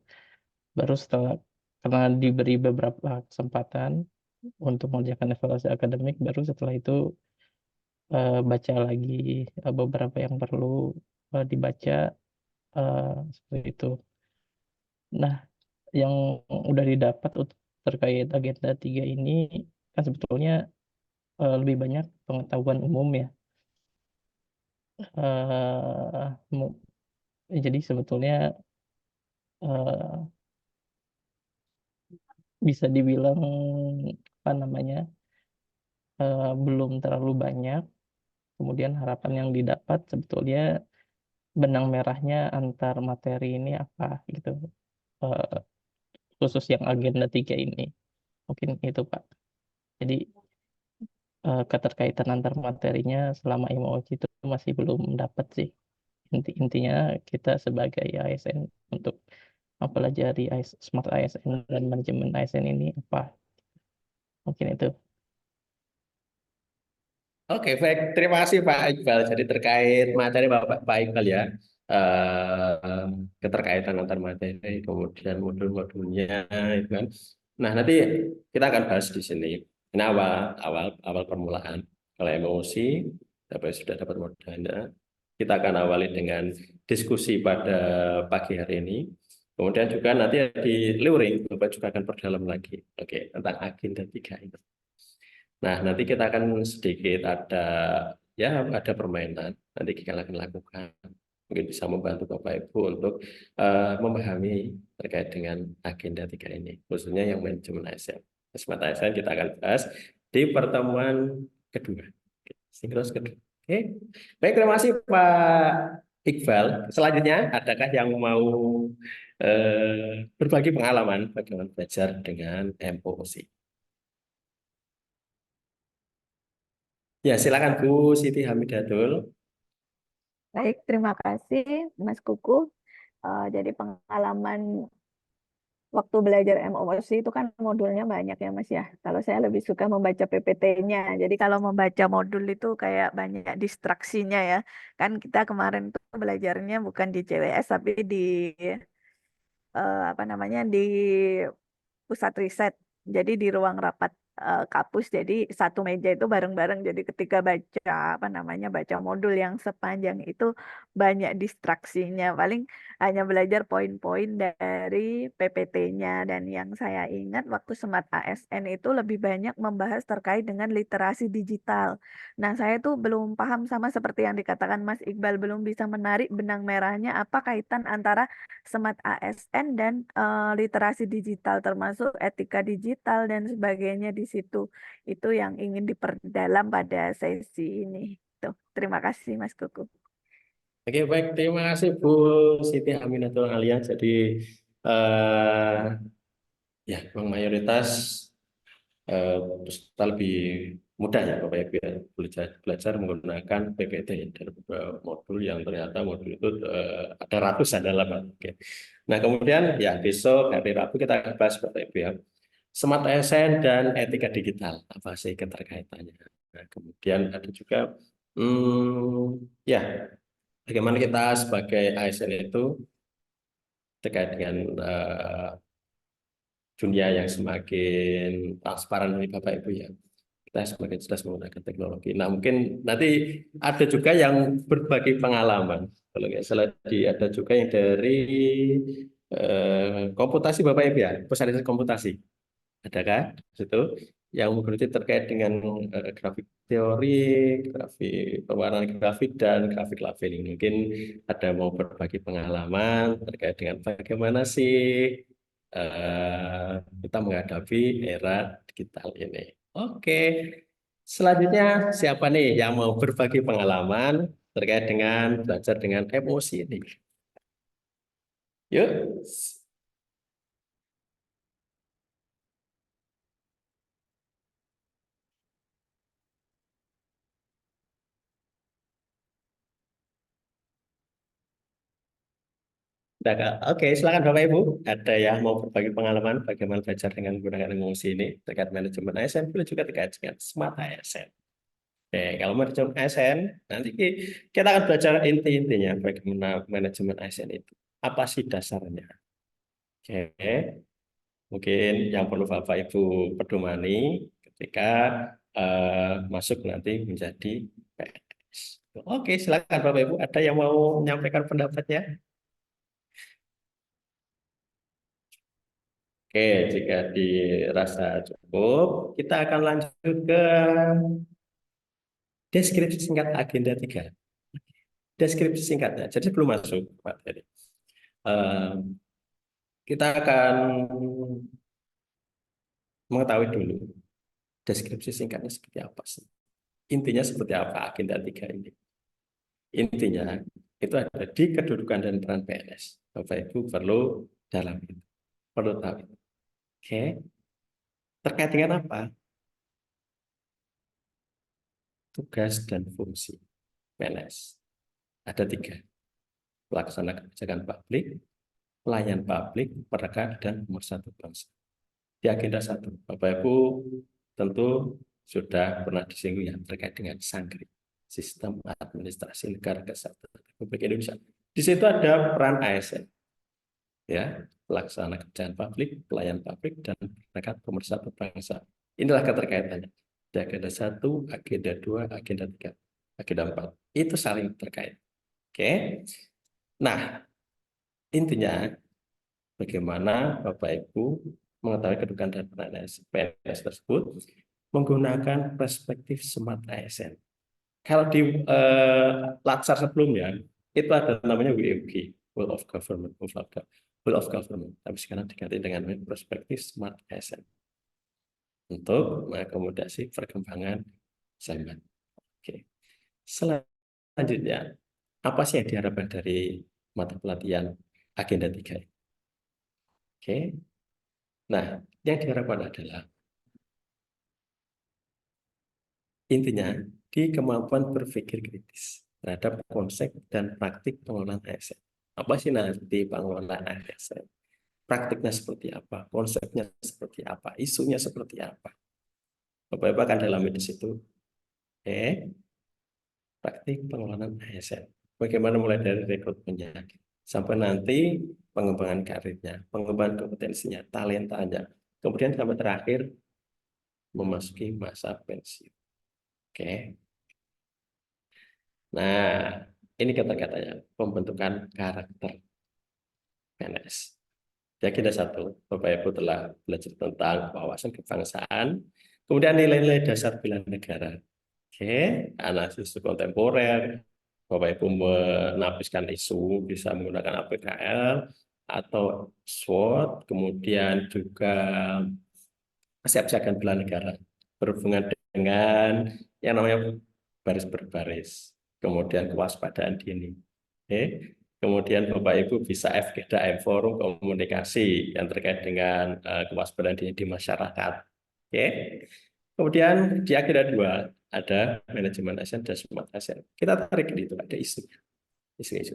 setelah karena diberi beberapa kesempatan untuk mengerjakan evaluasi akademik, baru setelah itu baca lagi beberapa yang perlu dibaca, seperti itu. Nah, yang udah didapat terkait agenda 3 ini kan sebetulnya lebih banyak pengetahuan umum ya. Jadi sebetulnya bisa dibilang apa namanya belum terlalu banyak. Kemudian harapan yang didapat sebetulnya benang merahnya antar materi ini apa gitu. Khusus yang agenda 3 ini. Mungkin itu Pak. Jadi keterkaitan antar materinya selama IMOOC itu masih belum dapat sih. Intinya kita sebagai ASN untuk mempelajari Smart ASN dan manajemen ASN ini apa. Mungkin itu. Oke, baik. Terima kasih Pak Iqbal. Jadi terkait materi Pak Iqbal ya, eh, keterkaitan antar materi, kemudian modul-modulnya, itu kan. Nah, nanti kita akan bahas di sini. Ini awal permulaan. Kalau emosi, sudah dapat modalnya. Kita akan awali dengan diskusi pada pagi hari ini. Kemudian juga nanti di luring, Bapak juga akan perdalam lagi. Oke, tentang agenda 3 itu. Nah, nanti kita akan sedikit ada permainan. Nanti kita akan lakukan. Mungkin bisa membantu Bapak Ibu untuk memahami terkait dengan agenda 3 ini. Khususnya yang manajemen ASN. Smart ASN kita akan bahas di pertemuan kedua. Sinkros kedua. Oke. Baik, terima kasih Pak Iqbal. Selanjutnya, adakah yang mau berbagi pengalaman bagaimana belajar dengan MOOC? Ya, silakan Bu Siti Hamidatul. Baik, terima kasih Mas Kuku. Jadi pengalaman waktu belajar MOOC itu kan modulnya banyak ya Mas ya. Kalau saya lebih suka membaca PPT-nya. Jadi kalau membaca modul itu kayak banyak distraksinya ya. Kan kita kemarin tuh belajarnya bukan di CWS tapi di apa namanya di pusat riset. Jadi di ruang rapat kampus. Jadi satu meja itu bareng-bareng. Jadi ketika baca apa namanya baca modul yang sepanjang itu banyak distraksinya. Paling hanya belajar poin-poin dari PPT-nya. Dan yang saya ingat waktu Smart ASN itu lebih banyak membahas terkait dengan literasi digital. Nah, saya tuh belum paham sama seperti yang dikatakan Mas Iqbal, belum bisa menarik benang merahnya apa kaitan antara Smart ASN dan literasi digital termasuk etika digital dan sebagainya di situ. Itu yang ingin diperdalam pada sesi ini. Tuh, terima kasih Mas Kuku. Oke, baik. Terima kasih Bu Siti Aminatul Alia. Jadi, eh, ya, memang mayoritas peserta lebih mudah ya Bapak Ibu ya, belajar menggunakan PPT dari beberapa modul yang ternyata modul itu ada ratusan dalam. Oke. Nah, kemudian ya besok hari Rabu kita akan bahas Bapak Ibu ya. Smart ASN dan etika digital, apa sih keterkaitannya? Nah, kemudian ada juga ya bagaimana kita sebagai ASN itu terkait dengan dunia yang semakin transparan dari Bapak Ibu ya. Kita semakin jelas menggunakan teknologi. Nah, mungkin nanti ada juga yang berbagi pengalaman. Kalau nggak salah ada juga yang dari komputasi Bapak Ibu ya, pusat riset komputasi. Adakah di situ yang menggeluti terkait dengan grafik teori, grafik pewarnaan grafik dan grafik labeling. Mungkin ada mau berbagi pengalaman terkait dengan bagaimana sih kita menghadapi era digital ini. Oke, selanjutnya siapa nih yang mau berbagi pengalaman terkait dengan belajar dengan emosi ini? Yuk. Nah, oke, silakan Bapak Ibu. Ada yang mau berbagi pengalaman bagaimana belajar dengan menggunakan emosi ini terkait manajemen ASN, boleh juga terkait dengan Smart ASN. Oke, kalau manajemen ASN, nanti kita akan belajar inti-intinya bagaimana manajemen ASN itu. Apa sih dasarnya? Oke, mungkin yang perlu Bapak Ibu pedomani ketika masuk nanti menjadi PNS. Oke, silakan Bapak Ibu. Ada yang mau menyampaikan pendapatnya? Oke, jika dirasa cukup, kita akan lanjut ke Deskripsi singkat agenda 3. Deskripsi singkatnya. Jadi sebelum masuk, Pak Ferry, kita akan mengetahui dulu deskripsi singkatnya seperti apa sih. Intinya seperti apa agenda 3 ini. Intinya itu ada di kedudukan dan peran PNS. Bapak Ibu perlu dalam itu. Perlu tahu. Oke. Terkait dengan apa? Tugas dan fungsi PNS. Ada 3. Pelaksana kebijakan publik, pelayan publik, perekat, dan pemersatu bangsa. Di agenda 1, Bapak Ibu tentu sudah pernah disinggung ya terkait dengan SANGRI, Sistem Administrasi Negara Kesatuan Republik Indonesia. Di situ ada peran ASN, ya, pelaksana kebijakan publik, pelayan publik, dan perekat pemersatu bangsa. Inilah keterkaitannya. Di agenda 1, agenda 2, agenda 3, agenda 4. Itu saling terkait. Oke. Nah, intinya bagaimana Bapak Ibu mengetahui kedudukan dan peran PNS tersebut menggunakan perspektif Smart ASN. Kalau di latsar sebelumnya itu ada namanya WOG, Whole of Government, Whole of Government. Tapi sekarang diganti dengan perspektif Smart ASN untuk mengakomodasi perkembangan zaman. Oke. Selanjutnya, apa sih yang diharapkan dari mata pelatihan agenda 3? Oke. Nah, yang diharapkan adalah intinya di kemampuan berpikir kritis terhadap konsep dan praktik pengelolaan ASN. Apa sih nanti pengelolaan ASN? Praktiknya seperti apa? Konsepnya seperti apa? Isunya seperti apa? Bapak-Ibu akan dalami di situ. Oke. Praktik pengelolaan ASN. Bagaimana mulai dari rekrutmennya sampai nanti pengembangan karirnya, pengembangan kompetensinya, talentanya, kemudian sampai terakhir memasuki masa pensiun. Oke. Nah, ini kata-katanya pembentukan karakter PNS. Di agenda 1, Bapak Ibu telah belajar tentang wawasan kebangsaan, kemudian nilai-nilai dasar bela negara. Oke, analisis kontemporer, Bapak Ibu menapiskan isu bisa menggunakan APKL atau SWOT, kemudian juga kesiapsiagaan bela negara berhubungan dengan yang namanya baris berbaris, kemudian kewaspadaan dini. Oke. Kemudian Bapak Ibu bisa FGDM forum komunikasi yang terkait dengan kewaspadaan dini di masyarakat. Oke. Kemudian di agenda 2 ada manajemen ASN dan smart ASN. Kita tarik di itu ada isu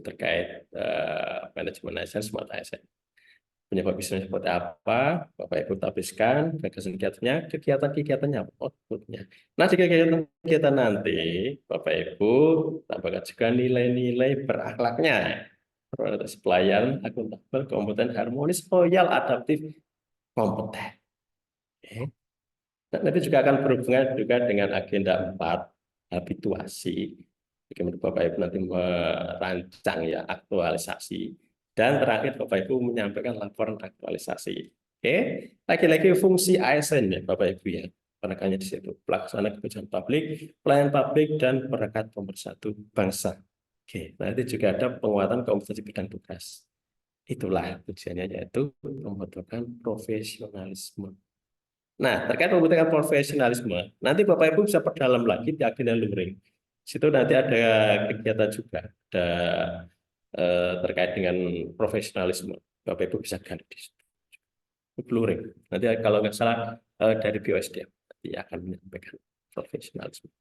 terkait manajemen ASN, smart ASN. Penyebab isunya seperti apa, Bapak Ibu tabiskan gagasan-gagasannya, kegiatan-kegiatannya, outputnya. Nah, di kegiatan nanti, Bapak Ibu tambahkan juga nilai-nilai berakhlaknya, prioritas pelayan, akuntabel, kompeten, harmonis, loyal, adaptif, kompeten. Oke. Nah, nanti juga akan berhubungan juga dengan agenda 4, habituasi. Bagaimana Bapak Ibu nanti merancang ya aktualisasi. Dan terakhir Bapak Ibu menyampaikan laporan aktualisasi. Oke, lagi-lagi fungsi ASN ya Bapak Ibu ya. Penekannya di situ, pelaksana kebijakan publik, pelayan publik, dan perekat pemersatu bangsa. Oke, nanti juga ada penguatan kompetensi bidang tugas. Itulah tujuannya, yaitu membutuhkan profesionalisme. Nah, terkait membutuhkan profesionalisme, nanti Bapak Ibu bisa perdalam lagi di agenda luring. Situ nanti ada kegiatan juga, ada terkait dengan profesionalisme. Bapak Ibu bisa gali di situ. Luring. Nanti kalau nggak salah dari BOSDM nanti akan menyampaikan profesionalisme.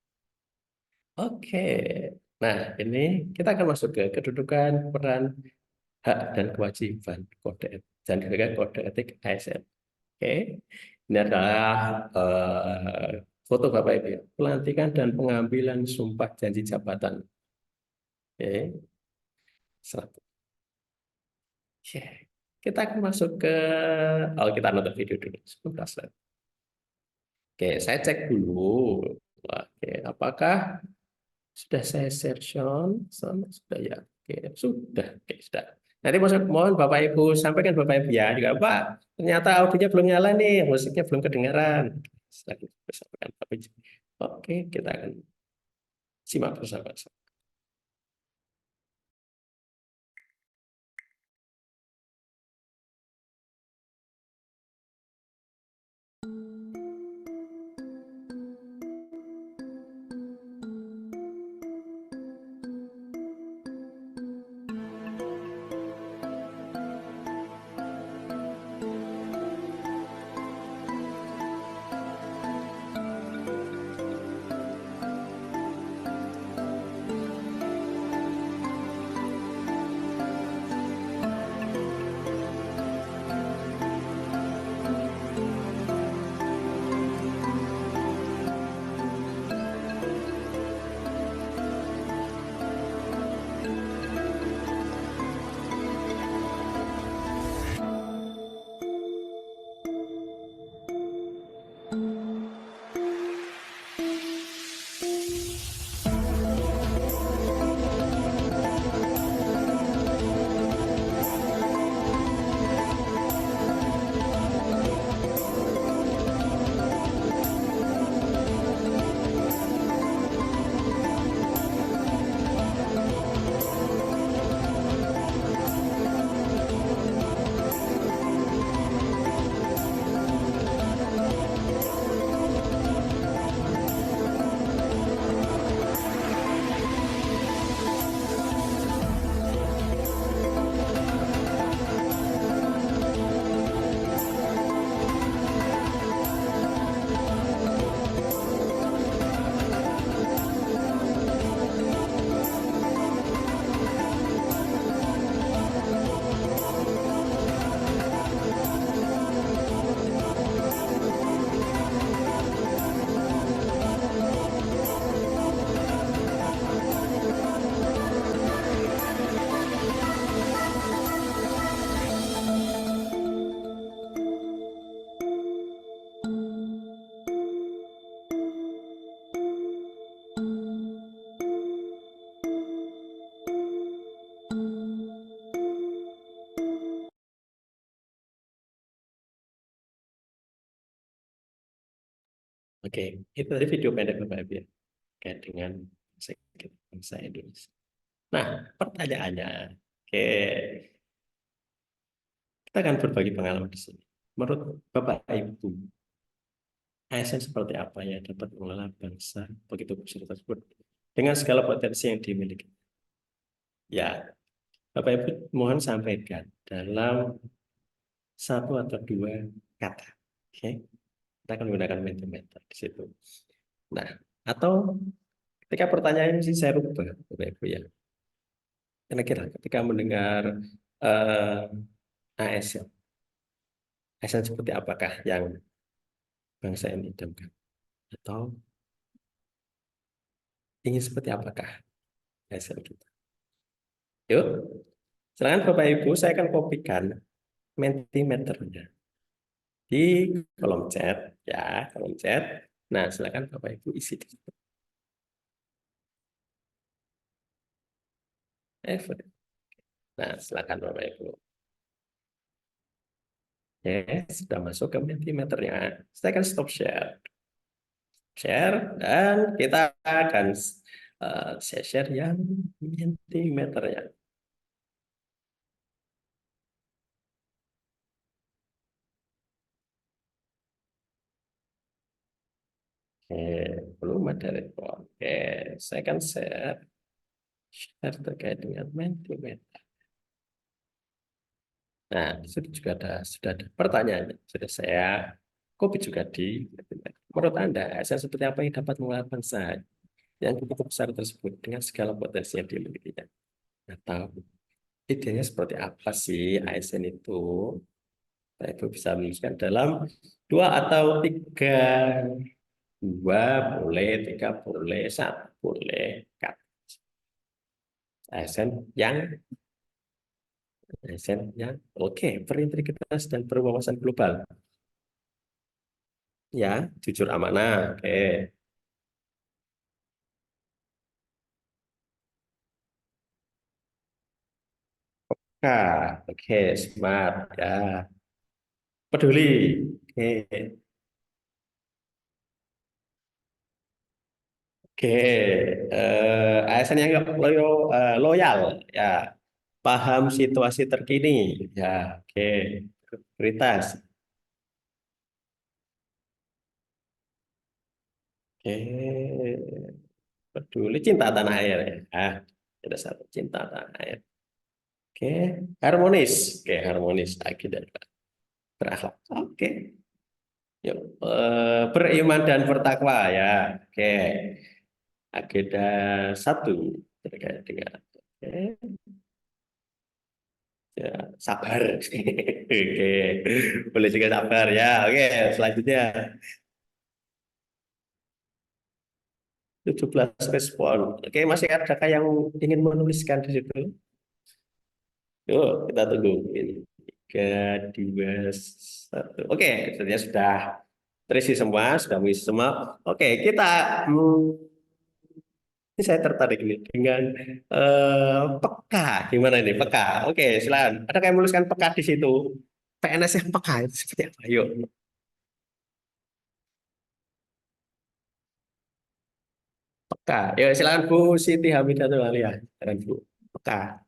Oke. Nah, ini kita akan masuk ke kedudukan, peran, hak dan kewajiban kode etik dan juga kode etik ASN. Oke. Ini adalah foto Bapak Ibu ya. Pelantikan dan pengambilan sumpah janji jabatan. Oke. Oke. Kita akan masuk ke kita nonton video dulu sebentar. Oke, saya cek dulu. Oke, apakah sudah saya share sudah ya? Oke, sudah. Oke, sudah. Nanti mohon Bapak Ibu sampaikan Bapak Ibu ya juga Pak. Ternyata audionya belum nyala nih, musiknya belum kedengaran. Sampaikan Bapak Ibu. Oke, kita akan Simak bersama. Oke, itu tadi video pendek Bapak Ibu ya, terkait dengan bangsa Indonesia. Nah, pertanyaannya, oke, kita akan berbagi pengalaman di sini. Menurut Bapak Ibu, ASN seperti apa yang dapat mengelola bangsa begitu besar tersebut dengan segala potensi yang dimiliki? Ya, Bapak Ibu mohon sampaikan dalam satu atau dua kata. Oke, kita akan menggunakan Mentimeter di situ. Nah, atau ketika pertanyaan ini saya rubah, Bapak Ibu ya. Kira-kira ketika mendengar ASN, ASN seperti apakah yang bangsa ini idamkan? Atau ingin seperti apakah ASN kita? Yuk, silakan Bapak Ibu, saya akan kopikan Mentimeternya di kolom chat ya, kolom chat. Nah, silakan Bapak Ibu isi di situ. Nah, silakan Bapak Ibu. Ya, sudah masuk ke Mentimeternya. Saya akan stop share. Share dan kita akan share yang Mentimeternya. Oke, belum ada respon. Oke, saya akan share terkait dengan Mentimeter. Nah, sudah ada pertanyaannya. Sudah saya copy juga di Mentimeter. Menurut Anda, ASN seperti apa yang dapat mengelola bangsa yang begitu besar tersebut dengan segala potensi yang dimilikinya? Atau idenya seperti apa sih ASN itu? Nah, Ibu bisa menuliskan dalam dua atau tiga. Dua boleh, tiga boleh, satu boleh. ASN yang oke, berintegritas dan berwawasan global. Ya, jujur amanah. Oke. Oke, smart. Ya. Peduli. Oke. Oke, ASN yang loyal, ya, paham situasi terkini, ya, oke, prioritas, oke, peduli cinta tanah air, ya, ada satu cinta tanah air, oke, harmonis, oke, harmonis, lagi dan berakhlak, oke, yuk, beriman dan bertakwa, ya, oke, agenda satu terkait dengan, oke. Ya, sabar. Oke. Boleh juga sabar ya. Oke, selanjutnya 17 respon. Oke, masih adakah yang ingin menuliskan di situ? Yuk, kita tunggu. Ini 3, 2, 1. Oke, sebenarnya sudah terisi semua, sudah mengisi semua. Oke, kita ini saya tertarik ini dengan peka. Gimana ini peka? Oke, silakan. Ada yang menuliskan peka di situ? PNS yang peka itu seperti apa? Yuk. Peka. Ya, silakan Bu Siti Hamidatul Alia. Silakan Bu. Peka.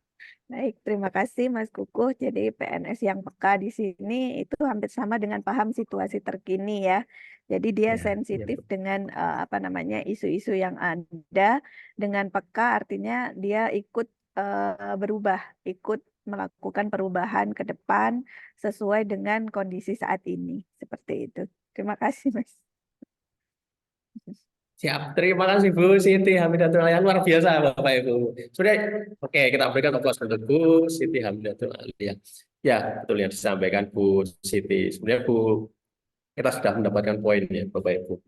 Baik, terima kasih Mas Kukuh. Jadi PNS yang peka di sini itu hampir sama dengan paham situasi terkini ya. Jadi dia Ya, sensitif ya. dengan apa namanya isu-isu yang ada. Dengan peka artinya dia ikut berubah, ikut melakukan perubahan ke depan sesuai dengan kondisi saat ini. Seperti itu. Terima kasih Mas. Siap. Terima kasih Bu Siti Hamidatul Alia. Luar biasa Bapak Ibu. Sudah, oke, kita berikan aplaus untuk Bu Siti Hamidatul Alia. Ya, betul yang disampaikan Bu Siti. Sebenarnya Bu, kita sudah mendapatkan poin ya Bapak Ibu.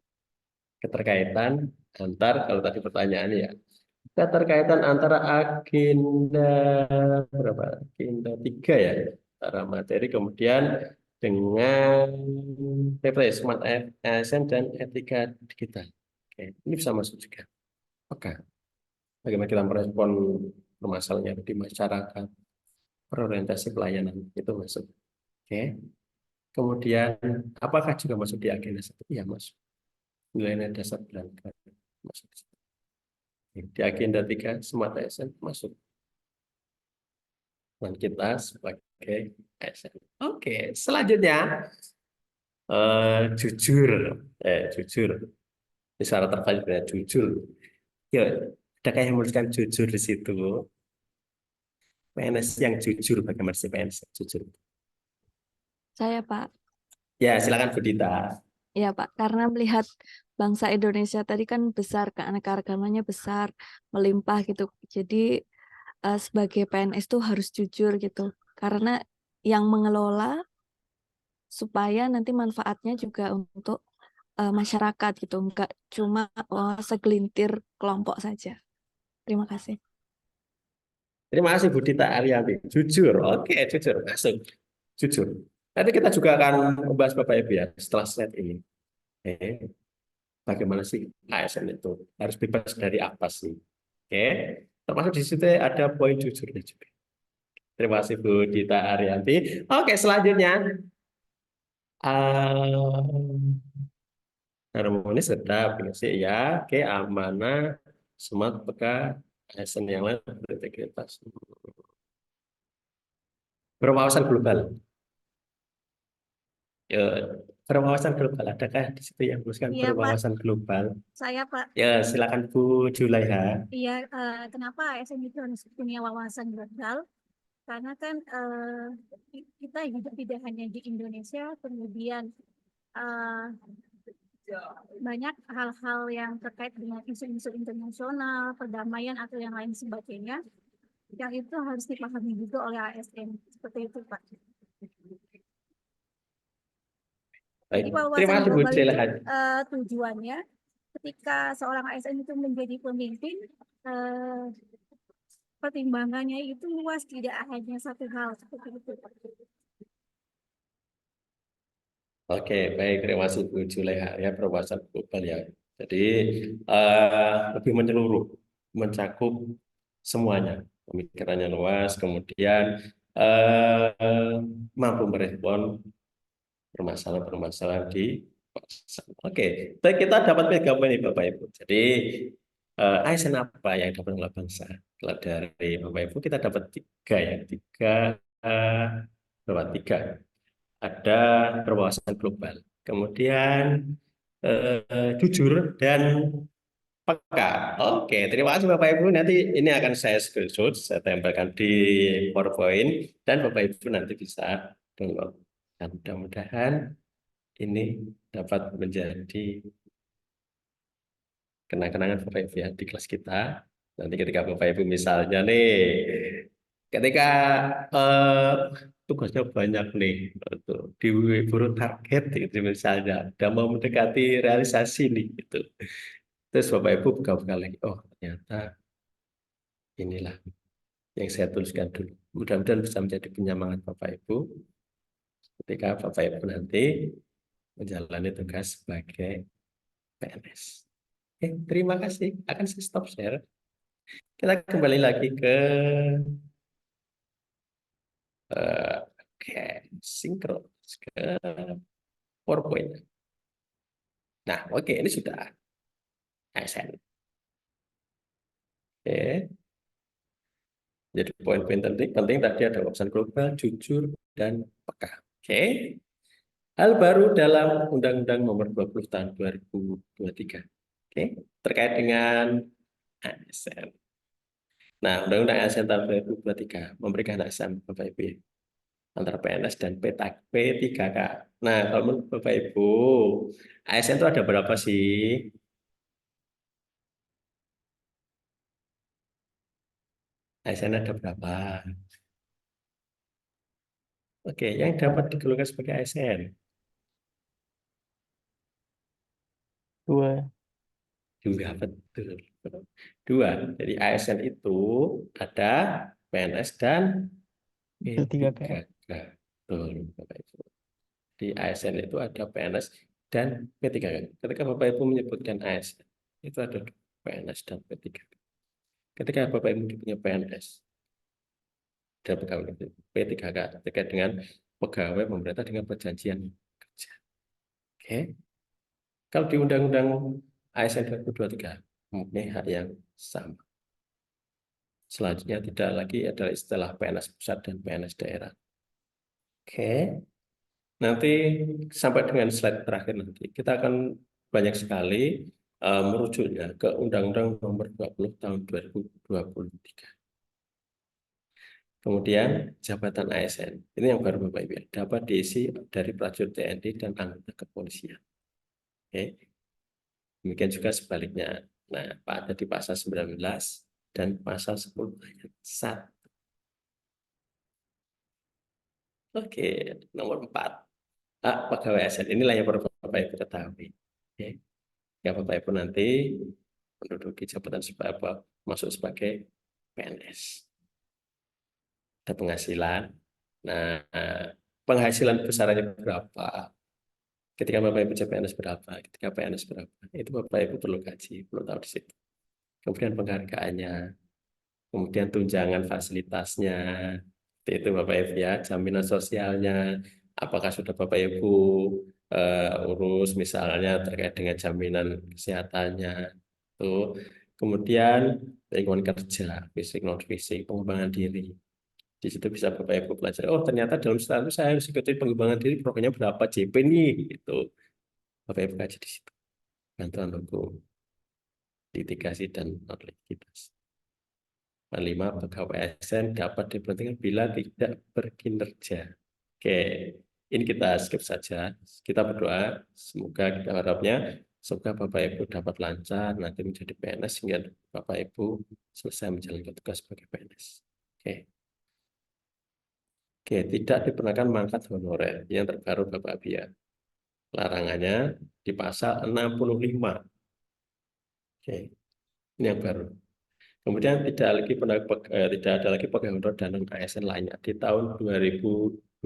Keterkaitan antar, kalau tadi pertanyaannya ya, keterkaitan antara agenda berapa? Agenda 3 ya, antara materi kemudian dengan TPS Smart ASN dan etika digital. Oke, ini bisa masuk juga. Oke, bagaimana kita merespon permasalahan di masyarakat, berorientasi pelayanan itu masuk. Oke, kemudian apakah juga masuk di agenda 1? Ya masuk. Nilai dasar belanja masuk. Di agenda 3 Smart ASN masuk. Dan kita sebagai ASN. Oke, selanjutnya jujur, jujur. Ini syarat terbaik ya, jujur. Ya, adakah yang menuliskan jujur di situ? PNS yang jujur, bagaimana sih PNS yang jujur? Saya Pak. Ya, silakan Bu Dita. Ya Pak, karena melihat bangsa Indonesia tadi kan besar, keanekaragamannya besar, melimpah gitu. Jadi sebagai PNS tuh harus jujur gitu. Karena yang mengelola supaya nanti manfaatnya juga untuk masyarakat gitu, enggak cuma segelintir kelompok saja. Terima kasih. Terima kasih Bu Dita Arianti. Jujur, oke, jujur, masuk. Jujur. Nanti kita juga akan membahas Bapak Ibu ya, setelah slide ini. Oke. Bagaimana sih ASN itu? Harus bebas dari apa sih? Oke. Termasuk di situ ada poin jujurnya juga. Terima kasih Bu Dita Arianti. Oke, selanjutnya. Harmonis tetap sih ya. Oke, amanah, smart, peka, ASN yang lain berintegritas. Berwawasan global. Ya, berwawasan global. Adakah di situ yang menuliskan Iya Pak, berwawasan global? saya Pak. Ya, silakan Bu Julaiha. Iya, kenapa ASN itu harus punya wawasan global? Karena kan kita hidup tidak hanya di Indonesia, kemudian eh, banyak hal-hal yang terkait dengan isu-isu internasional, perdamaian atau yang lain sebagainya, yang itu harus dipahami juga oleh ASN. Seperti itu, Pak. Baik, Jadi terima wawasan kasih Bu global itu Julaiha. tujuannya ketika seorang ASN itu menjadi pemimpin, pertimbangannya itu luas, tidak hanya satu hal seperti itu, Pak. Oke, baik. Terima kasih Bu Julaiha ya, berwawasan global ya. Jadi lebih menyeluruh, mencakup semuanya, pemikirannya luas, kemudian mampu merespon permasalahan-permasalahan di pasar. Oke, baik, kita dapat pegang ini Bapak Ibu. Jadi ASN apa yang dapat oleh bangsa? Kalau dari Bapak Ibu kita dapat tiga ya, eh, berapa? Tiga. Ada berwawasan global, kemudian jujur dan peka. Oke, terima kasih Bapak Ibu. Nanti ini akan saya screenshot, saya tempelkan di PowerPoint, dan Bapak Ibu nanti bisa download. Dan mudah-mudahan ini dapat menjadi kenang-kenangan Bapak Ibu ya di kelas kita. Nanti ketika Bapak Ibu misalnya nih, ketika eh, tugasnya banyak nih, untuk diburu target gitu misalnya, udah mau mendekati realisasi nih gitu. Terus Bapak Ibu buka-buka lagi, oh ternyata inilah yang saya tuliskan dulu. Mudah-mudahan bisa menjadi penyemangat Bapak Ibu ketika Bapak Ibu nanti menjalani tugas sebagai PNS. Oke, terima kasih. Akan saya stop share. Kita kembali lagi ke oke, sinkronis ke PowerPoint. Nah, oke, ini sudah ASN. Oke. Jadi poin-poin penting tadi ada wawasan global, jujur, dan peka. Oke. Hal baru dalam Undang-Undang Nomor 20 Tahun 2023. Oke, terkait dengan ASN. Nah, Undang-Undang ASN tahun 2023 memberikan ASN Bapak Ibu ya, antara PNS dan P3K. Nah, kalau menurut Bapak Ibu, ASN itu ada berapa sih? ASN ada berapa? Oke, yang dapat digolongkan sebagai ASN. 2. Dua, betul. Dua. Jadi ASN itu ada PNS dan P3K. P3K. Betul, Bapak Ibu. Di ASN itu ada PNS dan P3K. Ketika Bapak Ibu menyebutkan ASN, itu ada PNS dan P3K. Ketika Bapak Ibu punya PNS, ada pegawai P3K terkait dengan pegawai pemerintah dengan perjanjian kerja. Oke. Kalau di Undang-Undang ASN 2023 mempunyai hak yang sama. Selanjutnya tidak lagi adalah istilah PNS pusat dan PNS daerah. Oke. Nanti sampai dengan slide terakhir nanti kita akan banyak sekali merujuknya ke Undang-Undang Nomor 20 Tahun 2023. Kemudian jabatan ASN. Ini yang baru Bapak Ibu ya, dapat diisi dari prajurit TNI dan anggota kepolisian. Oke. Demikian juga sebaliknya. Nah, ada di pasal 19 dan pasal 10 ayat 1. Oke, nomor 4. Pegawai ASN. Inilah yang perlu Bapak Ibu ketahui. Oke. Ya, Bapak Ibu nanti menduduki jabatan masuk sebagai PNS. Ada penghasilan. Nah, penghasilan besarannya berapa? Ketika Bapak Ibu jadi PNS berapa? Ketika PNS berapa? Itu Bapak Ibu perlu kaji, perlu tahu di situ. Kemudian penghargaannya, kemudian tunjangan fasilitasnya, itu Bapak Ibu ya, jaminan sosialnya, apakah sudah Bapak Ibu urus misalnya terkait dengan jaminan kesehatannya, tuh. Kemudian lingkungan kerja, fisik non fisik, pengembangan diri. Di situ bisa Bapak Ibu pelajari. Oh ternyata dalam setahun itu saya harus ikuti pengembangan diri, programnya berapa JP nih, gitu. Bapak Ibu kaji di situ. Bantuan hukum, litigasi dan non-litigasi. 5. Pegawai ASN dapat diberhentikan bila tidak berkinerja. Oke, ini kita skip saja. Kita berdoa, semoga kita harapnya, semoga Bapak Ibu dapat lancar nanti menjadi PNS sehingga Bapak Ibu selesai menjalankan tugas sebagai PNS. Oke. Oke, tidak diperkenankan mangkat honorer yang terbaru Bapak Ibu ya. Larangannya di pasal 65. Oke, ini yang baru. Kemudian tidak ada lagi pegawai honorer dan ASN lainnya di tahun 2025.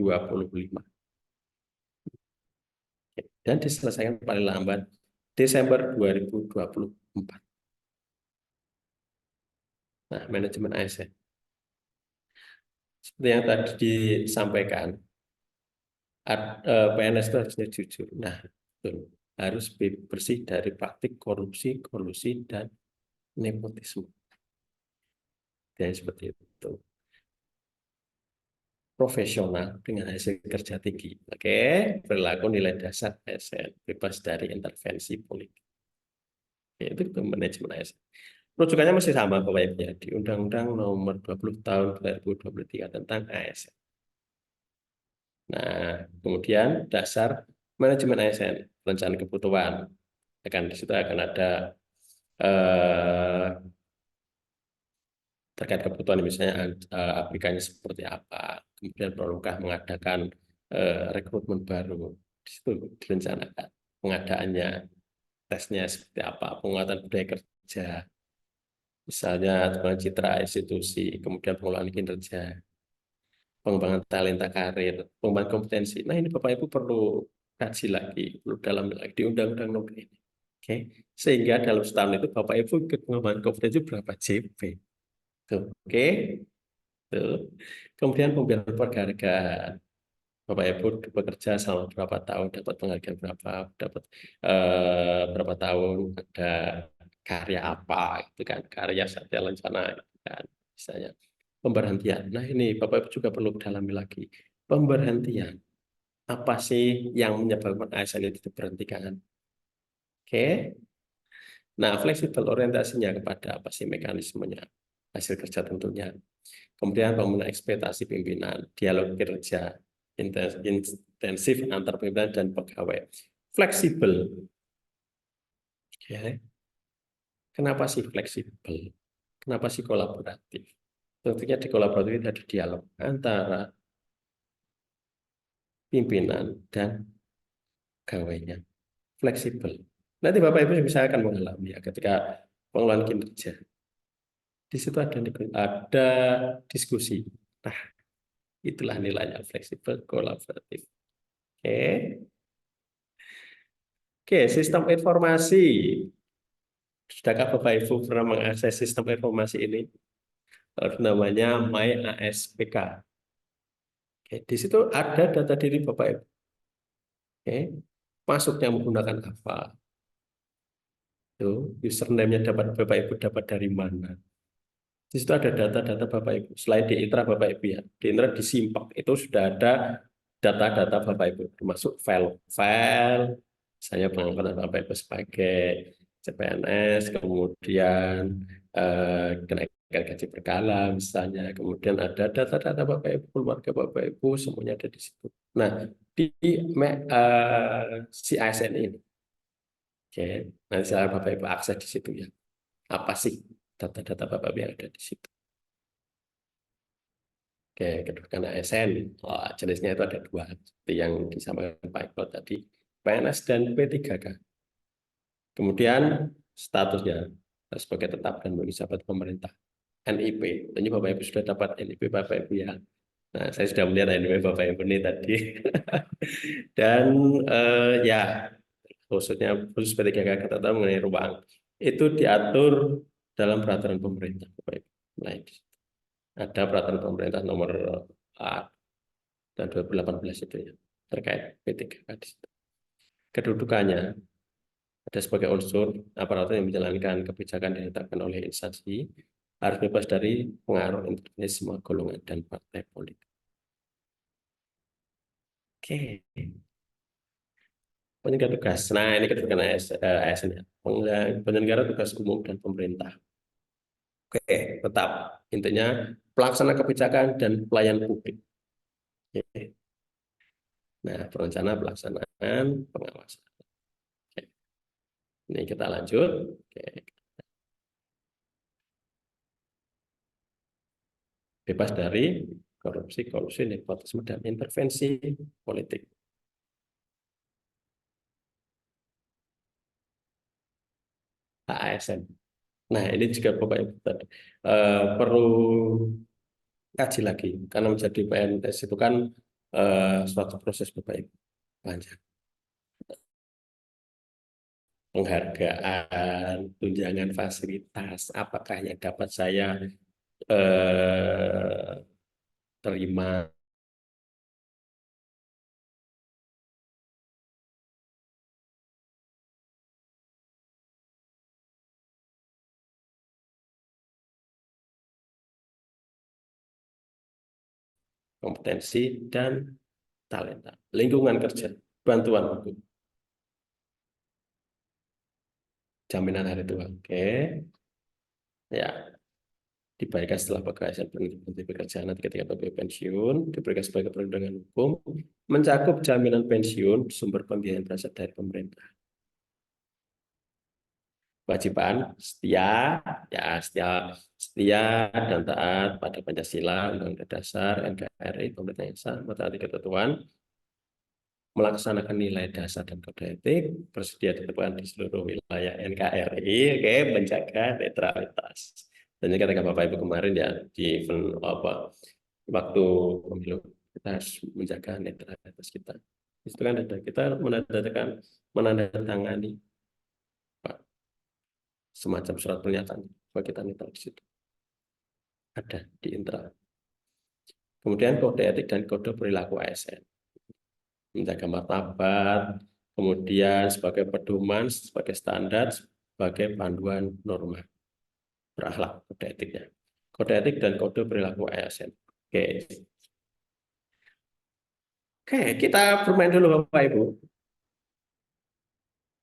Dan diselesaikan paling lambat Desember 2024. Nah, manajemen ASN. Seperti yang tadi disampaikan, PNS itu harusnya jujur. Nah, betul. Harus bersih dari praktik korupsi, kolusi, dan nepotisme. Dan seperti itu. Profesional dengan hasil kerja tinggi. Oke, berlaku nilai dasar ASN, bebas dari intervensi politik. Itu manajemen ASN. Rujukannya masih sama Bapak Ibu ya, di Undang-Undang Nomor 20 Tahun 2023 tentang ASN. Nah, kemudian dasar manajemen ASN, rencana kebutuhan. Di situ akan ada terkait kebutuhan misalnya aplikasinya seperti apa, kemudian perlukah mengadakan rekrutmen baru, di situ direncanakan pengadaannya, tesnya seperti apa, penguatan budaya kerja, misalnya pengembangan citra institusi, kemudian pengelolaan kinerja, pengembangan talenta karir, pengembangan kompetensi. Nah ini Bapak Ibu perlu kaji lagi, perlu dalam lagi di Undang-Undang Nomor ini. Oke, sehingga dalam setahun itu Bapak Ibu pengembangan kompetensi berapa JP. Oke, tuh. Kemudian pemberian penghargaan. Bapak Ibu bekerja selama berapa tahun, dapat penghargaan berapa, dapat berapa tahun, ada karya apa, itu kan, karya satya lancana, gitu kan, misalnya. Pemberhentian. Nah ini Bapak Ibu juga perlu dalami lagi. Pemberhentian. Apa sih yang menyebabkan ASN itu diberhentikan? Oke. Nah, fleksibel orientasinya kepada apa sih mekanismenya? Hasil kerja tentunya. Kemudian pemenuhan ekspektasi pimpinan, dialog kerja intensif antar pimpinan dan pegawai. Fleksibel. Oke. Kenapa sih fleksibel? Kenapa sih kolaboratif? Tentunya di kolaboratif ada dialog antara pimpinan dan pegawainya. Fleksibel. Nanti Bapak Ibu bisa akan mengalami ya ketika pengelolaan kinerja. Di situ ada diskusi. Nah, itulah nilainya fleksibel kolaboratif. Oke. Oke, sistem informasi. Sudahkah Bapak Ibu pernah mengakses sistem informasi ini? Namanya MyASPK. Oke, di situ ada data diri Bapak Ibu. Oke. Masuknya menggunakan apa? Tuh, username-nya Bapak Ibu dapat dari mana? Di situ ada data-data Bapak Ibu. Selain di Intra Bapak Ibu ya, di Intra di Simpak itu sudah ada data-data Bapak Ibu, termasuk file-file, misalnya pengangkatan Bapak Ibu sebagai CPNS, kemudian kenaikan gaji berkala misalnya, kemudian ada data-data Bapak Ibu, keluarga Bapak Ibu, semuanya ada di situ. Nah, di si ASN ini, oke, nanti saya Bapak Ibu akses di situ ya. Apa sih data-data Bapak Ibu yang ada di situ? Oke, kedudukan ASN, jenisnya itu ada dua, seperti yang disampaikan Pak Iqbal tadi, PNS dan P3K. Kemudian statusnya sebagai tetap dan bagi sahabat pemerintah, NIP. Ini Bapak Ibu sudah dapat NIP Bapak Ibu ya. Nah, saya sudah melihat NIP Bapak Ibu ini tadi. Dan ya, khusus P3K kita tahu mengenai ruang itu diatur dalam peraturan pemerintah Bapak Ibu. Nah, ada peraturan pemerintah nomor tahun 2018 itu ya, terkait P3K di situ. Kedudukannya ada sebagai unsur aparatur yang menjalankan kebijakan yang ditetapkan oleh instansi, harus bebas dari pengaruh intervensi semua golongan dan partai politik. Oke. Penyelenggara tugas. Nah, ini kedudukan ASN ya. Penyelenggara tugas umum dan pemerintah. Oke, tetap. Intinya pelaksana kebijakan dan pelayan publik. Oke. Nah, perencana pelaksanaan pengawasan. Oke. Ini kita lanjut. Oke. Bebas dari korupsi, kolusi, nepotisme, dan intervensi politik. ASN. Nah, ini juga Bapak Ibu perlu kaji lagi karena menjadi PNS itu kan suatu proses Bapak Ibu panjang. Penghargaan, tunjangan fasilitas, apakah yang dapat saya terima kompetensi dan talenta. Lingkungan kerja, bantuan hukum, jaminan hari tua. Oke. Ya, dibayarkan setelah berhenti bekerja nanti ketika pegawai pensiun, diberikan sebagai perlindungan hukum, mencakup jaminan pensiun, sumber pembiayaan berasal dari pemerintah. Kewajiban setia, ya setia dan taat pada Pancasila, Undang-Undang Dasar, NKRI, pemerintah yang sah, mentaati ketentuan, melaksanakan nilai dasar dan kode etik, bersedia diterapkan di seluruh wilayah NKRI, oke, menjaga netralitas. Dan juga katakan Bapak Ibu kemarin ya di event waktu pemilu kita harus menjaga netralitas kita. Itu kan ada kita menandatangani semacam surat pernyataan bahwa kita netral di situ. Ada di internal. Kemudian kode etik dan kode perilaku ASN. Menjaga martabat, kemudian sebagai pedoman, sebagai standar, sebagai panduan norma berakhlak kode etiknya. Kode etik dan kode perilaku ASN. Oke. Oke, kita bermain dulu Bapak Ibu.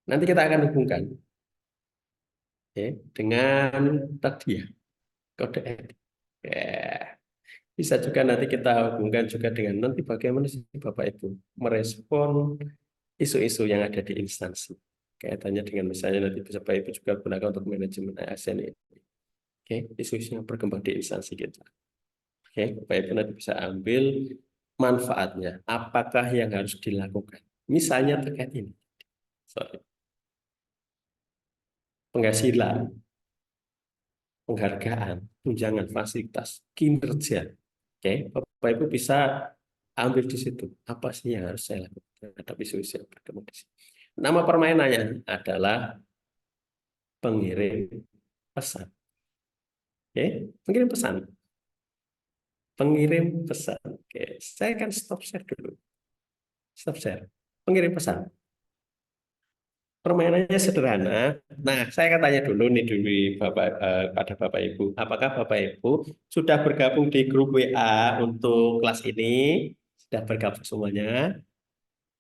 Nanti kita akan hubungkan dengan tadi ya, kode etik. Bisa juga nanti kita hubungkan juga dengan nanti bagaimana sih Bapak Ibu merespon isu-isu yang ada di instansi. Kaitannya dengan misalnya nanti Bapak Ibu juga gunakan untuk manajemen ASN ini. Oke, isu-isu yang berkembang di instansi kita. Oke, Bapak Ibu nanti bisa ambil manfaatnya. Apakah yang harus dilakukan? Misalnya terkait ini. Penghasilan, penghargaan, tunjangan, fasilitas, kinerja. Oke, Bapak Ibu bisa ambil di situ. Apa sih yang harus saya lakukan terhadap isu-isu yang berkembang di sini? Nama permainannya adalah pengirim pesan. Oke, pengirim pesan. Pengirim pesan. Oke, saya akan stop share dulu. Stop share. Pengirim pesan. Permainannya sederhana. Nah, saya akan tanya dulu nih pada Bapak Ibu. Apakah Bapak Ibu sudah bergabung di grup WA untuk kelas ini? Sudah bergabung semuanya?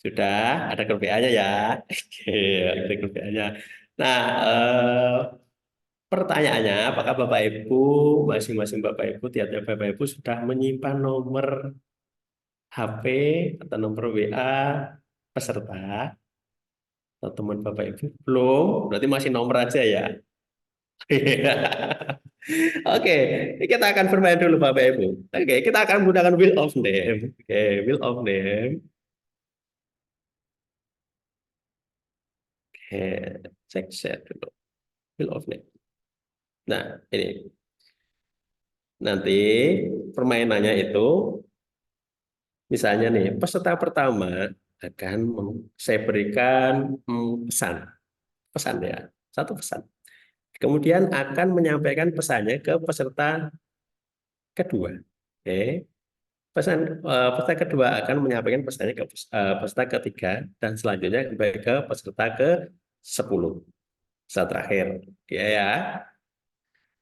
Sudah? Ada grup WA-nya ya? Oke, ada grup WA-nya. Nah, pertanyaannya, apakah Bapak Ibu, masing-masing Bapak Ibu, tiap-tiap Bapak Ibu sudah menyimpan nomor HP atau nomor WA peserta? Atau teman Bapak Ibu belum, berarti masih nomor aja ya. Oke, kita akan bermain dulu Bapak Ibu. Oke, kita akan menggunakan wheel of name. Oke, wheel of name. Oke, cek share dulu. Wheel of name. Nah, ini. Nanti permainannya itu, misalnya nih, peserta pertama akan saya berikan pesan. Pesan ya, satu pesan. Kemudian akan menyampaikan pesannya ke peserta kedua. Oke. Peserta kedua akan menyampaikan pesannya ke peserta ketiga dan selanjutnya kembali ke peserta ke-10. Peserta terakhir. Ya.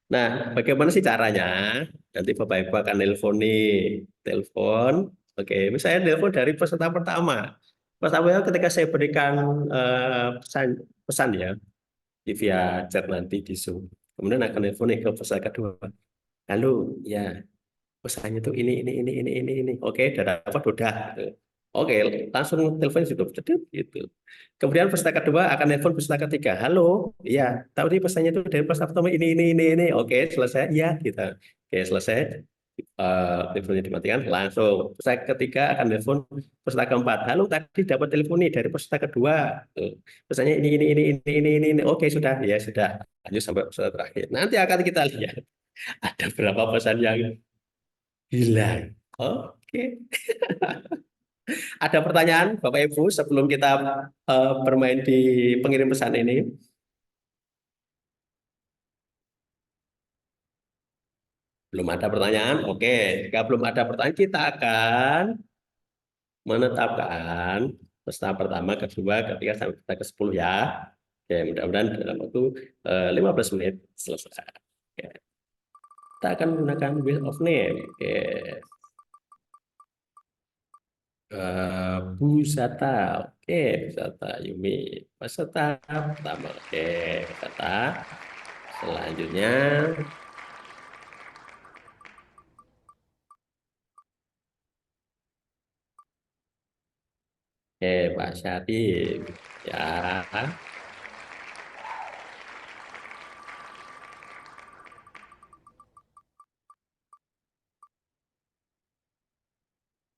Nah, bagaimana sih caranya? Nanti Bapak Ibu akan telepon. Oke, misalnya telepon dari peserta pertama. Pertama ketika saya berikan pesan ya, via chat nanti di Zoom. Kemudian akan telepon ke peserta kedua. Halo, ya, pesannya tuh ini. Oke, udah dapat, udah. Oke, langsung telepon sudah gitu. Kemudian peserta kedua akan telepon peserta ketiga. Halo, iya, tahu nih pesannya itu dari peserta pertama ini. Oke, selesai, iya, gitu. Oke, selesai. Teleponnya dimatikan, langsung peserta ketiga akan telepon peserta keempat. Halo, tadi dapat telepon nih dari peserta kedua. Pesannya ini. Oke, sudah, ya sudah. Lanjut sampai peserta terakhir. Nanti akan kita lihat ada berapa pesan yang hilang. Oke. Ada pertanyaan Bapak Ibu sebelum kita bermain di pengirim pesan ini? Belum ada pertanyaan? Oke. Jika belum ada pertanyaan, kita akan menetapkan peserta pertama, kedua, ketiga, sampai peserta ke-10 ya. Oke, mudah-mudahan dalam waktu 15 menit selesai. Oke. Kita akan menggunakan wheel of name. Oke. Bu Zata, oke, Bu Zata, Yumi, Mas Zata, pertama, oke, Mas Zata. Selanjutnya, oke, Pak Syarif, ya,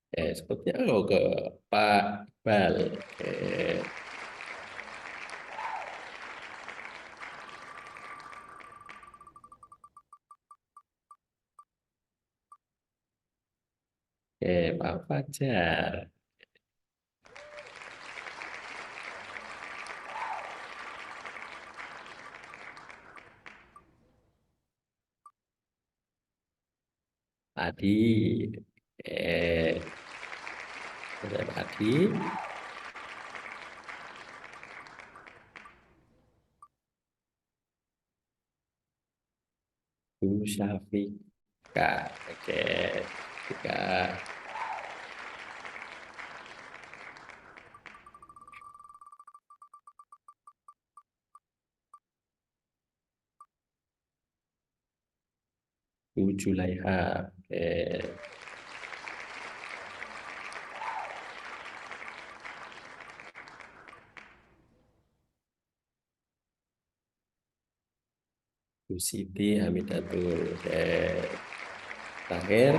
oke, sepertinya ke Pak Iqbal, oke, oke, Pak Fajar, Adi, oke, Pak Adi, Bu Syafika, oke, Syafika, Bu Julaiha, oke, Bu Siti Hamidatul, oke, terakhir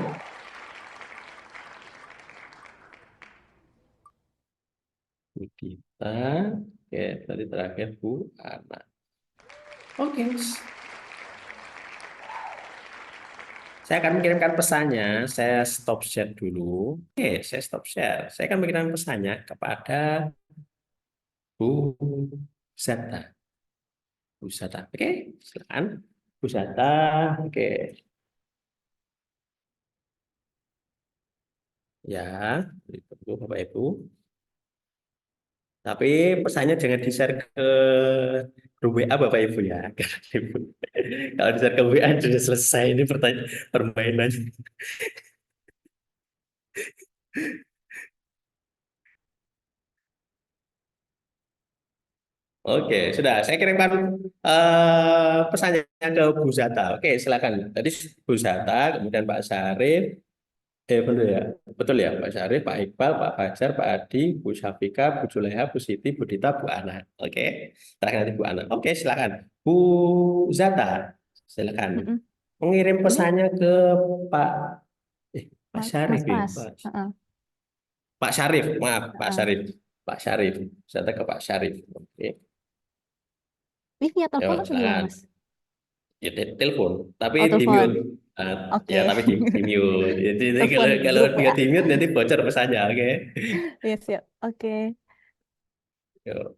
Bu Dita, oke, tadi terakhir Bu Ana, oke. Saya akan mengirimkan pesannya, saya stop share dulu. Oke, saya stop share. Saya akan mengirimkan pesannya kepada Bu Zata. Bu Zata. Oke, silakan. Bu Zata. Oke. Ya, ditunggu Bapak Ibu. Tapi pesannya jangan di-share ke grup WA Bapak Ibu ya. Kalau di-share ke WA sudah selesai ini permainan. Oke, sudah. Saya kirimkan pesannya ke Bu Zata. Oke, silakan. Tadi Bu Zata, kemudian Pak Syarif, betul ya, betul ya, Pak Syarif, Pak Iqbal, Pak Fajar, Pak Adi, Bu Syafika, Bu Juleha, Bu Siti, Bu Dita, Bu Ana. Oke, terakhir nanti Bu Ana. Oke, silakan. Bu Zata, silakan. Mm-mm. Mengirim Ini pesannya ke Pak, Pak Syarif Mas ya, Mas. Pak. Heeh, Pak Syarif, maaf, Pak heeh. Syarif. Pak Syarif, Zata ke Pak Syarif. Oke, Ini via telepon ya, atau gimana silakan. Mas? Ya, telepon, tapi Oh di mute. telepon. Ya, Oke. tapi di mute. Jadi kalau Telepon kalau grup dia ya. di mute nanti bocor pesannya, oke? Iya siap. Oke. Yuk.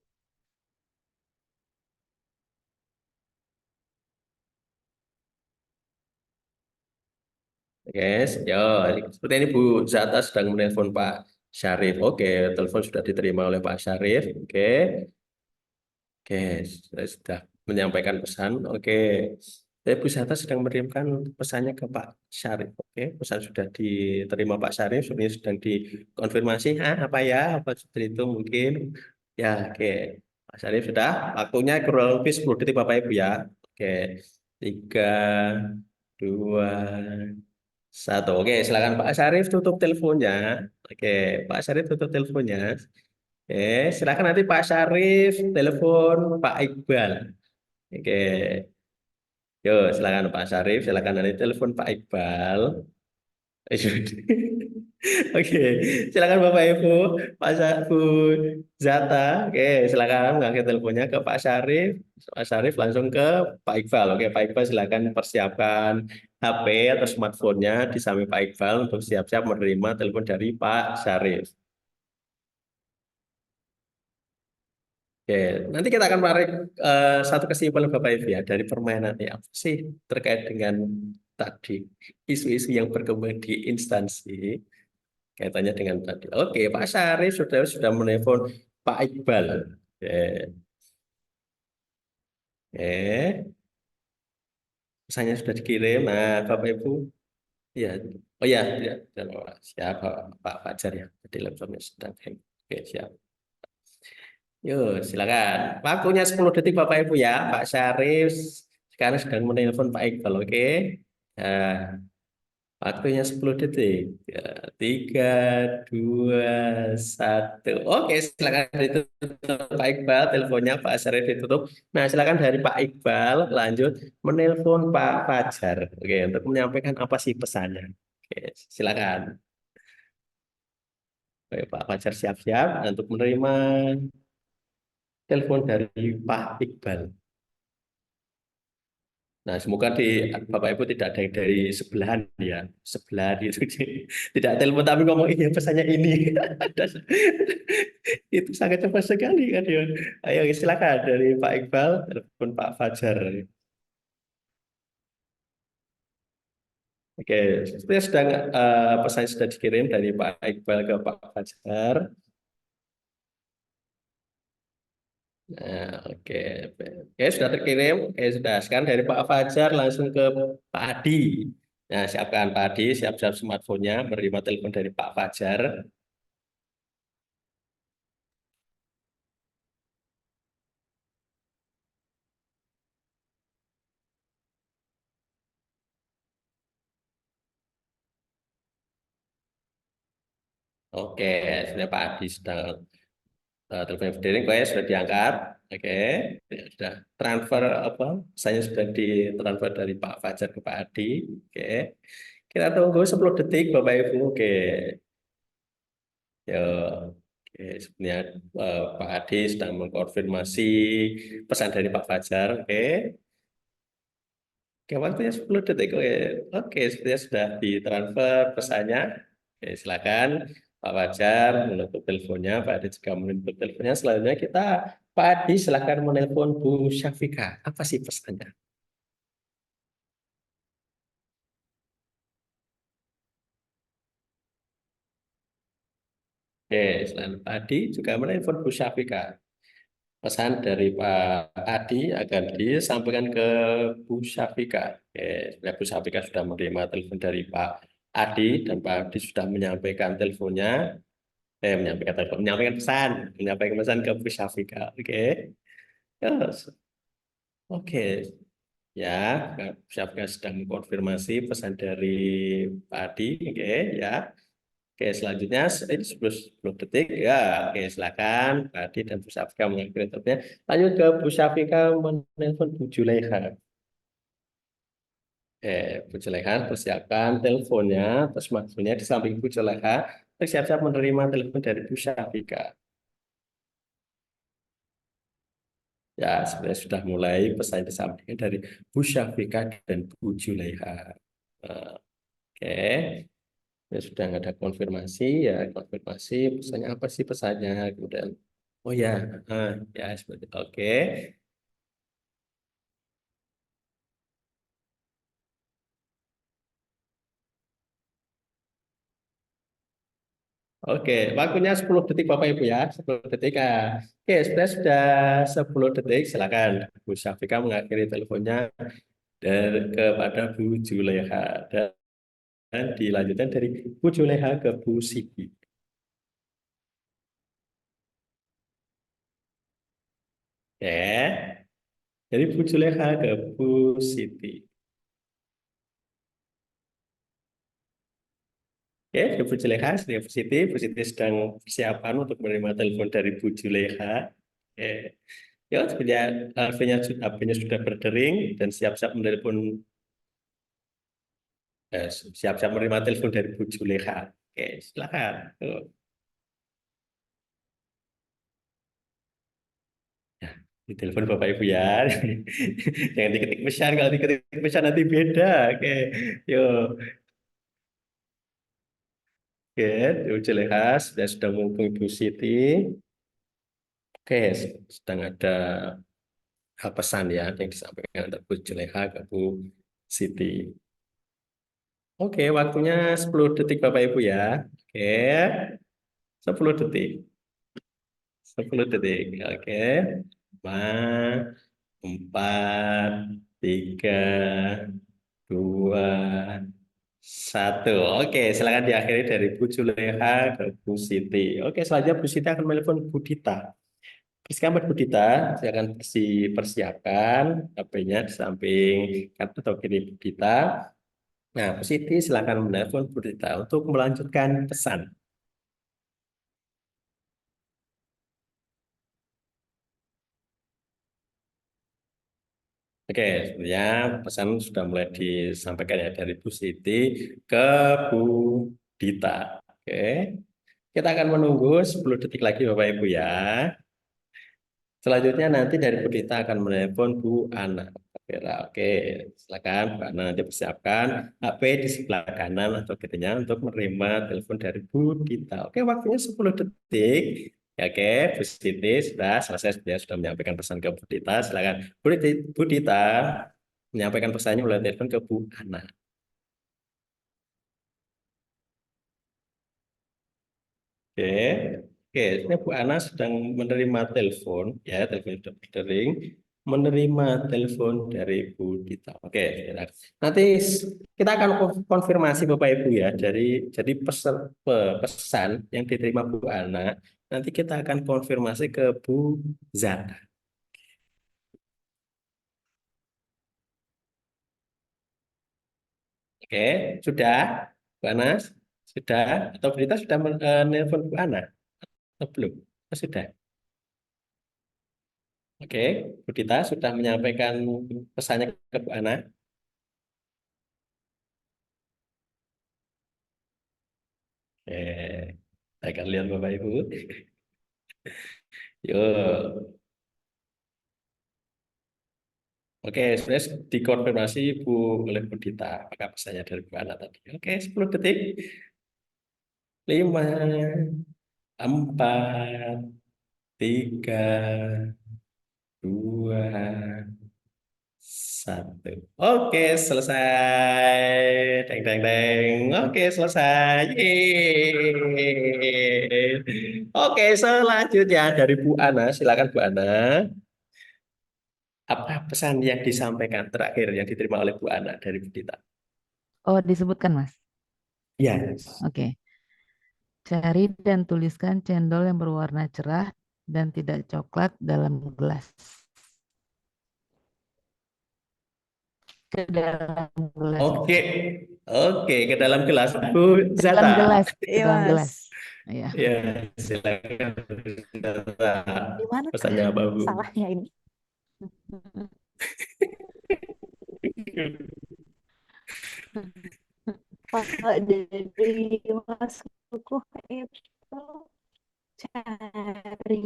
Oke, ya, seperti ini Bu Zata sedang menelpon Pak Syarif. Oke, telepon sudah diterima oleh Pak Syarif. Oke, oke, saya sudah menyampaikan pesan. Oke, Bu Zata sedang mengirimkan pesannya ke Pak Syarif. Oke, pesan sudah diterima Pak Syarif. Sebenarnya sedang dikonfirmasi. Apa ya? Apa seperti itu mungkin? Ya, oke. Pak Syarif sudah. Waktunya kurang lebih 10 detik Bapak Ibu ya. Oke, 3, 2, satu. Oke, silakan Pak Syarif tutup teleponnya. Oke, Pak Syarif tutup teleponnya. Oke, silakan nanti Pak Syarif telepon Pak Iqbal. Oke, yuk silakan Pak Syarif, silakan nanti telepon Pak Iqbal. Oke, silakan Bapak Ibu, Bu Zata. Oke, silakan mengangkat teleponnya ke Pak Syarif. Pak Syarif langsung ke Pak Iqbal. Oke, Pak Iqbal silakan persiapkan HP atau smartphone-nya di samping Pak Iqbal untuk siap-siap menerima telepon dari Pak Syarif. Oke, nanti kita akan tarik satu kesimpulan Bapak Ibu ya dari permainan ini apa sih terkait dengan tadi isu-isu yang berkembang di instansi. Kaitannya dengan tadi. Oke, Pak Syarif sudah menelpon Pak Iqbal. Oke, pesannya sudah dikirim. Nah, Bapak Ibu, ya Oh ya, ya, ya, siap Pak Fajar ya. Jadi laptopnya sedang hang. Oke, siap. Yuk, silakan. Waktunya 10 detik Bapak Ibu ya. Pak Syarif sekarang sedang menelpon Pak Iqbal, oke? Nah, waktunya 10 detik. Ya, 3, 2, 1. Oke, silakan ditutup Pak Iqbal. Teleponnya Pak Syarif ditutup. Nah, silakan dari Pak Iqbal lanjut menelpon Pak Fajar. Oke, untuk menyampaikan apa sih pesannya. Oke, silakan. Oke, Pak Fajar siap-siap untuk menerima telepon dari Pak Iqbal. Nah, semoga di Bapak Ibu tidak ada yang dari sebelahan ya, sebelah itu tidak telepon tapi ngomong iya pesannya ini. Itu sangat cepat sekali kan ya. Ayo silakan dari Pak Iqbal telepon Pak Fajar. Oke, sepertinya sedang pesan sudah dikirim dari Pak Iqbal ke Pak Fajar. Nah, oke. Oke, sudah terkirim. Oke, sudah. Sekarang dari Pak Fajar langsung ke Pak Adi. Nah, siapkan Pak Adi, siap-siap smartphone-nya, menerima telepon dari Pak Fajar. Oke, sudah Pak Adi sedang telepon berdering, oke, sudah diangkat. Oke, ya, sudah transfer apa? Saya sudah ditransfer dari Pak Fajar ke Pak Adi. Oke, kita tunggu 10 detik Bapak Ibu. Oke, ya. Oke, sebenarnya Pak Adi sedang mengkonfirmasi pesan dari Pak Fajar. Oke, oke, waktunya 10 detik. Oke, oke, sebenarnya sudah ditransfer pesannya. Oke, silakan Pak Fajar menutup teleponnya. Pak Adi juga menutup teleponnya. Selanjutnya kita Pak Adi silakan menelpon Bu Syafika. Apa sih pesannya? Oke, selain Pak Adi juga menelpon Bu Syafika. Pesan dari Pak Adi akan disampaikan ke Bu Syafika. Oke, sebenarnya Bu Syafika sudah menerima telepon dari Pak Adi dan Pak Adi sudah menyampaikan teleponnya, menyampaikan pesan ke Bu Syafika. Oke, yes. Oke, ya, Bu Syafika sedang mengkonfirmasi pesan dari Pak Adi. Oke, ya. Oke, selanjutnya ini 10 detik ya. Oke, silakan Pak Adi dan Bu Syafika mengakhiri teleponnya. Lanjut ke Bu Syafika menelpon Bu Juleha. Oke, Bu Juleha persiapkan teleponnya, terus smartphone-nya di samping Bu Juleha. Siap-siap menerima telepon dari Bu Syafika. Ya, sebenarnya sudah mulai pesan disampaikan dari Bu Syafika dan Bu Juleha. Oke, ya, sudah ada konfirmasi ya, konfirmasi pesannya apa sih pesannya, kemudian oh ya, ya seperti oke. Oke, waktunya 10 detik Bapak Ibu ya, 10 detik. Oke, sudah 10 detik, silakan Bu Syafika mengakhiri teleponnya kepada Bu Juleha dan dilanjutkan dari Bu Juleha ke Bu Siti. Oke, dari Bu Juleha ke Bu Siti. Oke, dari Bu Juleha, dari Bu Siti sedang persiapan untuk menerima telepon dari Bu Juleha. Oke. Ya, sebenarnya HP-nya sudah berdering dan siap-siap menelepon, siap-siap menerima telepon dari Bu Juleha. Oke, silakan. Tuh. Ya, di telepon Bapak Ibu ya. Jangan diketik pesan, kalau diketik pesan nanti beda. Oke, yuk. Oke, Bu Juleha sudah menghubungi Bu Siti. Oke, sedang ada pesan ya yang disampaikan dari Bu Juleha ke Bu Siti. Oke, waktunya 10 detik Bapak Ibu ya. Oke, 10 detik. 10 detik. Oke. 5, 4, 3, 2, Satu. Oke, silakan diakhiri dari Bu Juleha ke Bu Siti. Oke, selanjutnya Bu Siti akan menelpon Bu Dita. Silakan Bu Dita, silakan dipersiapkan HP-nya di samping kartu atau kiri Bu Dita. Nah, Bu Siti silakan menelpon Bu Dita untuk melanjutkan pesan. Oke, sebenarnya pesan sudah mulai disampaikan ya dari Bu Siti ke Bu Dita. Oke, kita akan menunggu 10 detik lagi Bapak Ibu ya. Selanjutnya nanti dari Bu Dita akan menelpon Bu Ana. Oke, silakan Bu Ana nanti persiapkan HP di sebelah kanan atau kirinya untuk menerima telepon dari Bu Dita. Oke, waktunya 10 detik. Ya, oke, Bu Siti sudah selesai, sudah menyampaikan pesan ke Bu Dita. Silakan Bu Dita menyampaikan pesannya melalui telepon ke Bu Ana. Oke, oke. Ini Bu Ana sedang menerima telepon, ya, telepon sudah berdering, menerima telepon dari Bu Dita. Oke, ya. Nanti kita akan konfirmasi Bapak Ibu ya, jadi pesan yang diterima Bu Ana, nanti kita akan konfirmasi ke Bu Zata. Oke, sudah, Bu Ana, sudah, atau Bu Dita sudah menelpon Bu Ana, atau belum? Oh, sudah. Oke, Bu Dita sudah menyampaikan pesannya ke Bu Ana. Oke, saya akan lihat Bapak Ibu. Yuk. Oke, sudah dikonfirmasi Bu oleh Bu Dita. Apakah pesannya dari Bu Ana tadi? Oke, 10 detik. 5, 4, 3, 2, 1. Oke, selesai. Deng, deng, deng. Oke, selesai. Yeay. Oke, selanjutnya dari Bu Ana. Silakan Bu Ana. Apa pesan yang disampaikan terakhir yang diterima oleh Bu Ana dari Bu Dita? Oh, disebutkan, Mas. Ya, Oke. Cari dan tuliskan cendol yang berwarna cerah dan tidak coklat dalam gelas. Ke dalam gelas. oke, oke, ke dalam gelas Bu Dalam Zata. gelas. Iya, Dalam Mas. gelas. Ya. Ya, silakan Bu Zata. Di mana Pesannya apa Bu? salahnya ini? Kalau dari masukku itu cari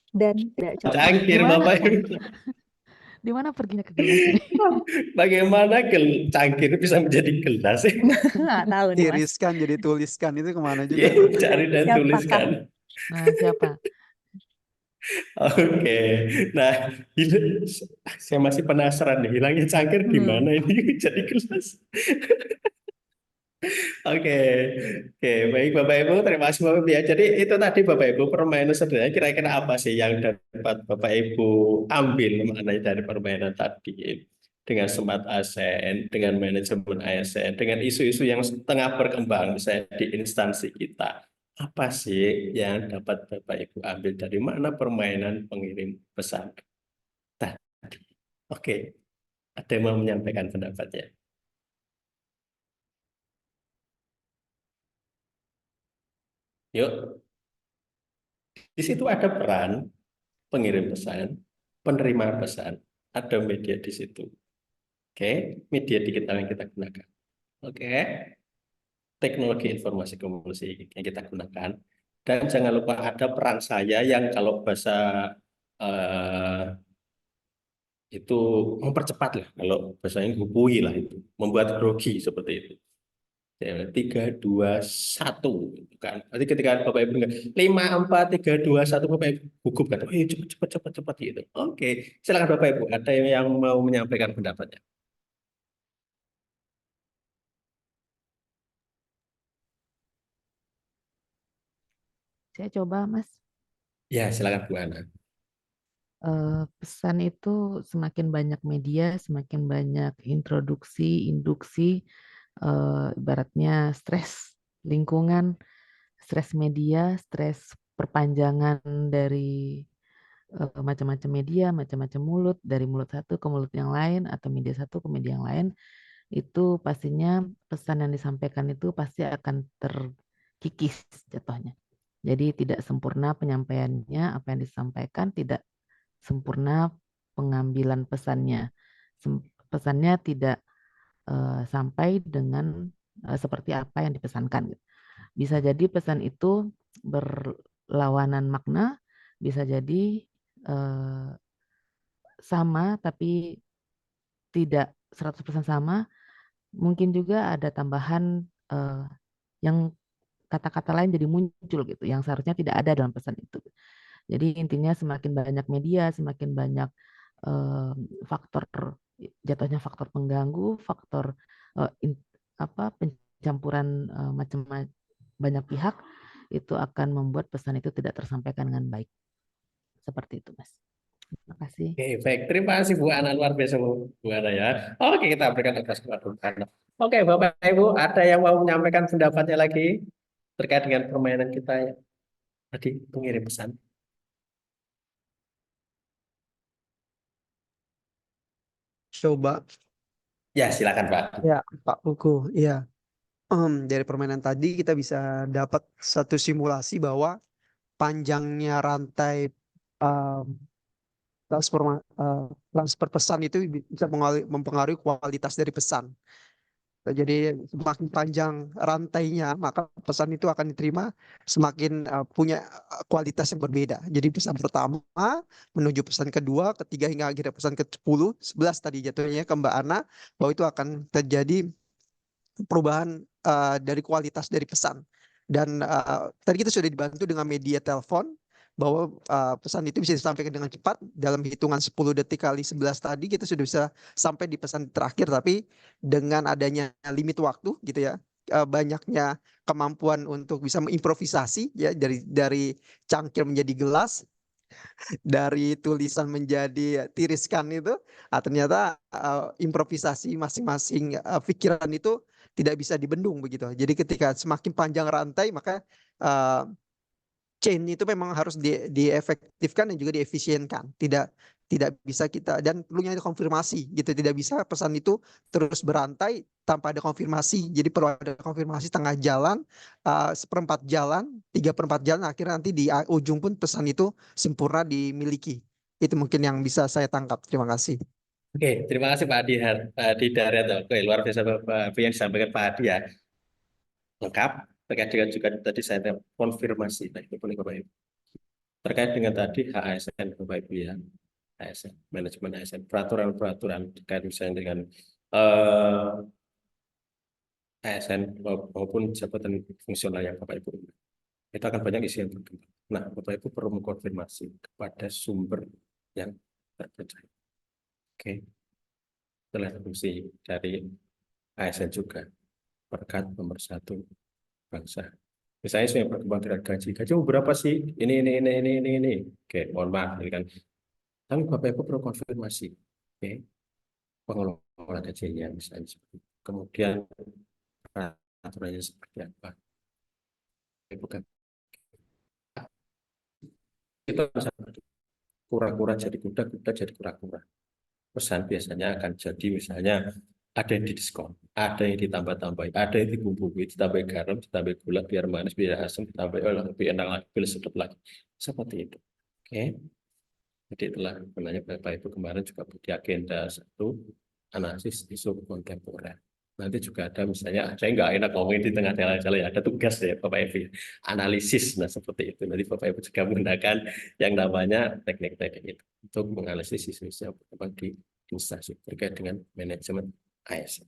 dan tidak coklat. Cangkir Gimana? Bapak Ibu. Di mana perginya ke gelas ini? Bagaimana cangkir bisa menjadi gelas? Nggak tahu nih, Mas. Tiriskan jadi tuliskan itu kemana juga Ya, tuh? cari dan Siapakah? tuliskan. Nah, siapa? Oke, nah ini saya masih penasaran nih, hilangnya cangkir di mana ini jadi gelas? Oke, oke, baik Bapak Ibu, terima kasih Bapak Ibu ya. Jadi itu tadi Bapak Ibu permainan sebenarnya kira-kira apa sih yang dapat Bapak Ibu ambil maknanya dari permainan tadi dengan smart ASN, dengan manajemen ASN, dengan isu-isu yang tengah berkembang misalnya di instansi kita. Apa sih yang dapat Bapak Ibu ambil dari makna permainan pengirim pesan tadi? Oke, ada yang mau menyampaikan pendapatnya? Yuk. Di situ ada peran pengirim pesan, penerima pesan, ada media di situ. Oke, media digital yang kita gunakan. Oke, teknologi informasi komunikasi yang kita gunakan. Dan jangan lupa ada peran saya yang kalau bahasa eh, itu mempercepat lah, kalau bahasanya gupui lah itu, membuat grogi seperti itu. Ya, 3, 2, 1 gitu kan. Nanti ketika Bapak Ibu dengar 5, 4, 3, 2, 1 Bapak Ibu gugup kan. Oh, cepat cepat cepat cepat gitu. Oke, silakan Bapak Ibu. Ada yang mau menyampaikan pendapatnya? Saya coba, Mas. Ya, silakan Bu Ana. Pesan itu semakin banyak media, semakin banyak introduksi, induksi, ibaratnya stres lingkungan, stres media, stres perpanjangan dari macam-macam media, macam-macam mulut, dari mulut satu ke mulut yang lain atau media satu ke media yang lain, itu pastinya pesan yang disampaikan itu pasti akan terkikis jatuhnya. Jadi tidak sempurna penyampaiannya, apa yang disampaikan tidak sempurna pengambilan pesannya. Pesannya tidak sampai dengan seperti apa yang dipesankan. Bisa jadi pesan itu berlawanan makna, bisa jadi sama tapi tidak 100% sama. Mungkin juga ada tambahan yang kata-kata lain jadi muncul gitu, yang seharusnya tidak ada dalam pesan itu. Jadi intinya semakin banyak media, semakin banyak faktor jatuhnya faktor pengganggu, faktor pencampuran macam banyak pihak itu akan membuat pesan itu tidak tersampaikan dengan baik. Seperti itu, Mas. Terima kasih. Oke, baik. Terima kasih Bu Ana, luar biasa Bu Ana ya. Oke, kita berikan atas kepada Bu Ana. Oke, Bapak Ibu, ada yang mau menyampaikan pendapatnya lagi terkait dengan permainan kita ya? Tadi pengirim pesan. Coba Ya, silakan Pak. ya Pak Pugu, iya. Dari permainan tadi kita bisa dapat satu simulasi bahwa panjangnya rantai transfer pesan itu bisa mempengaruhi kualitas dari pesan. Jadi semakin panjang rantainya, maka pesan itu akan diterima semakin punya kualitas yang berbeda. Jadi pesan pertama menuju pesan kedua, ketiga hingga akhirnya pesan ke-10, 11 tadi jatuhnya ke Mbak Ana, bahwa itu akan terjadi perubahan dari kualitas dari pesan. Dan tadi kita sudah dibantu dengan media telepon bahwa pesan itu bisa disampaikan dengan cepat dalam hitungan 10 detik kali 11 tadi kita sudah bisa sampai di pesan terakhir, tapi dengan adanya limit waktu gitu ya, banyaknya kemampuan untuk bisa mengimprovisasi ya, dari cangkir menjadi gelas, dari tulisan menjadi tiriskan itu, ternyata improvisasi masing-masing pikiran itu tidak bisa dibendung begitu. Jadi ketika semakin panjang rantai, maka chain itu memang harus diefektifkan dan juga diefisienkan. Tidak bisa kita, dan perlunya ada konfirmasi gitu. Tidak bisa pesan itu terus berantai tanpa ada konfirmasi. Jadi perlu ada konfirmasi tengah jalan, seperempat jalan, 3/4 jalan, akhirnya nanti di ujung pun pesan itu sempurna dimiliki. Itu mungkin yang bisa saya tangkap. Terima kasih. Oke, terima kasih Pak Adi Daryanto. Oke, luar biasa Bapak yang disampaikan Pak Adi ya. Lengkap. Terkait dengan juga tadi saya konfirmasi. Nah, itu boleh Bapak Ibu. Terkait dengan tadi HASN Bapak Ibu ya. ASN, manajemen ASN, peraturan-peraturan terkait misalnya dengan ASN maupun jabatan fungsional yang Bapak Ibu. Itu akan banyak isi yang berkembang. Nah, Bapak Ibu perlu mengkonfirmasi kepada sumber yang terpercaya. Oke. Setelah fungsi dari ASN juga perkat nomor 1 bangsa. Misalnya saya berkembang dengan gaji berapa sih? Ini. Oke, mohon maaf, ini kan. Tapi Bapak Ibu perlu konfirmasi. Oke. Pengelola gajinya misalnya seperti itu. Kemudian aturannya seperti apa? Bukan itu kura-kura jadi kuda, kuda jadi kura-kura. Pesan biasanya akan jadi misalnya ada yang didiskon, ada yang ditambah-tambahin, ada yang dibumbui, ditambah garam, ditambah gula biar manis, biar asam, ditambah lebih enak lagi, lebih sedap lagi. Seperti itu. Oke. Jadi itulah sebenarnya Bapak Ibu kemarin juga di agenda 1 analisis isu kontemporer. Nanti juga ada misalnya, saya nggak enak ngomongin di tengah jalan-jalan, ada tugas ya Bapak Ibu, analisis, nah seperti itu. Nanti Bapak Ibu juga menggunakan yang namanya teknik-teknik itu untuk menganalisis isu-isu yang berkembang di instansi terkait dengan manajemen ASN.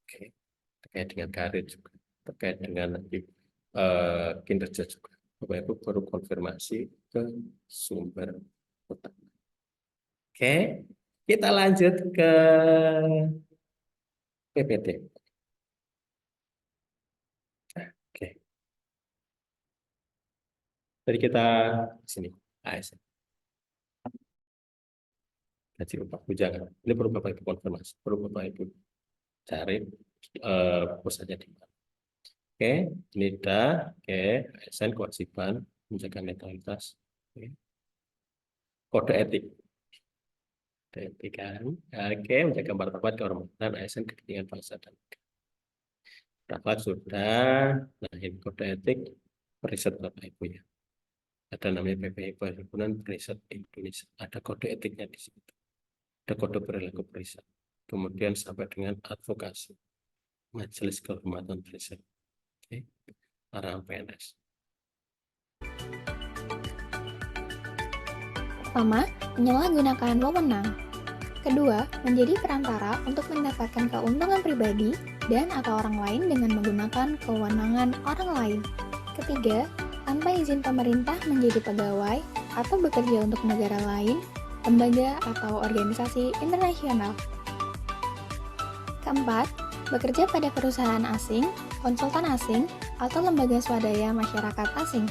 Oke. Terkait dengan karir juga, terkait dengan kinerja juga. Bapak Ibu perlu konfirmasi ke sumber utama. Oke, kita lanjut ke PPT. Oke. Jadi kita di sini ASN. Gaji upah bujangan. Ini perlu Bapak Ibu konfirmasi, perlu Bapak Ibu cari pusatnya di mana. Oke, ini udah. Oke, ASN kewajiban menjaga netralitas. Oke. Kode etik. Kode etik kan. Oke, menjaga martabat kehormatan ASN kepentingan bangsa dan negara. Akhlak sudah. Nah, ini kode etik riset Bapak Ibu ya. Ada namanya PPI Perhimpunan Riset Indonesia. Ada kode etiknya di situ. Ada kode perilaku riset. Kemudian sampai dengan advokasi. Majelis Kehormatan Riset. Oke. Arahan PNS. Pertama, menyalahgunakan wewenang. Kedua, menjadi perantara untuk mendapatkan keuntungan pribadi dan atau orang lain dengan menggunakan kewenangan orang lain. Ketiga, tanpa izin pemerintah menjadi pegawai atau bekerja untuk negara lain, lembaga atau organisasi internasional. Keempat, bekerja pada perusahaan asing, konsultan asing, atau lembaga swadaya masyarakat asing.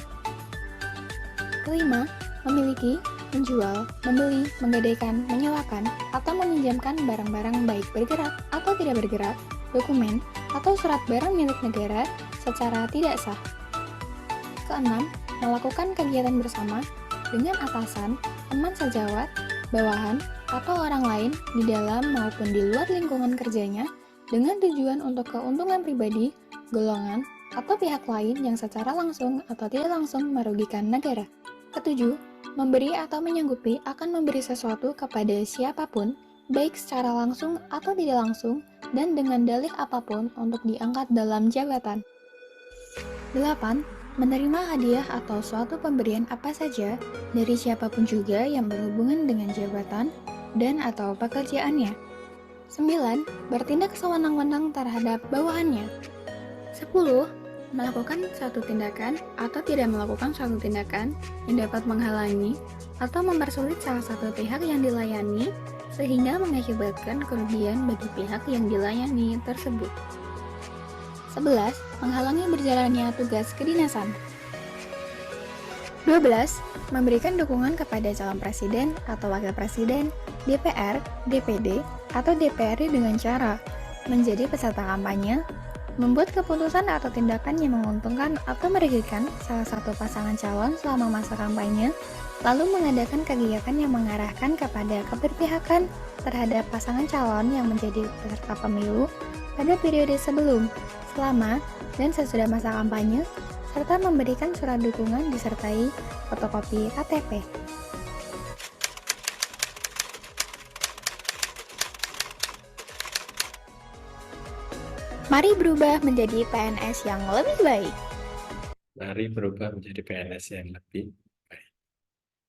Kelima, memiliki, menjual, membeli, menggadaikan, menyewakan, atau meminjamkan barang-barang baik bergerak atau tidak bergerak, dokumen, atau surat barang milik negara secara tidak sah. Keenam, melakukan kegiatan bersama dengan atasan, teman sejawat, bawahan, atau orang lain di dalam maupun di luar lingkungan kerjanya dengan tujuan untuk keuntungan pribadi, golongan, atau pihak lain yang secara langsung atau tidak langsung merugikan negara. Ketujuh, memberi atau menyanggupi akan memberi sesuatu kepada siapapun, baik secara langsung atau tidak langsung, dan dengan dalih apapun untuk diangkat dalam jabatan. 8. Menerima hadiah atau suatu pemberian apa saja dari siapapun juga yang berhubungan dengan jabatan dan atau pekerjaannya. 9. Bertindak sewenang-wenang terhadap bawahannya. 10. Melakukan suatu tindakan atau tidak melakukan suatu tindakan yang dapat menghalangi atau mempersulit salah satu pihak yang dilayani sehingga mengakibatkan kerugian bagi pihak yang dilayani tersebut. 11. Menghalangi berjalannya tugas kedinasan. 12. Memberikan dukungan kepada calon presiden atau wakil presiden, DPR, DPD, atau DPRD dengan cara menjadi peserta kampanye, membuat keputusan atau tindakan yang menguntungkan atau merugikan salah satu pasangan calon selama masa kampanye, lalu mengadakan kegiatan yang mengarahkan kepada keberpihakan terhadap pasangan calon yang menjadi peserta pemilu pada periode sebelum, selama, dan sesudah masa kampanye, serta memberikan surat dukungan disertai fotokopi KTP. Mari berubah menjadi PNS yang lebih baik. Mari berubah menjadi PNS yang lebih baik.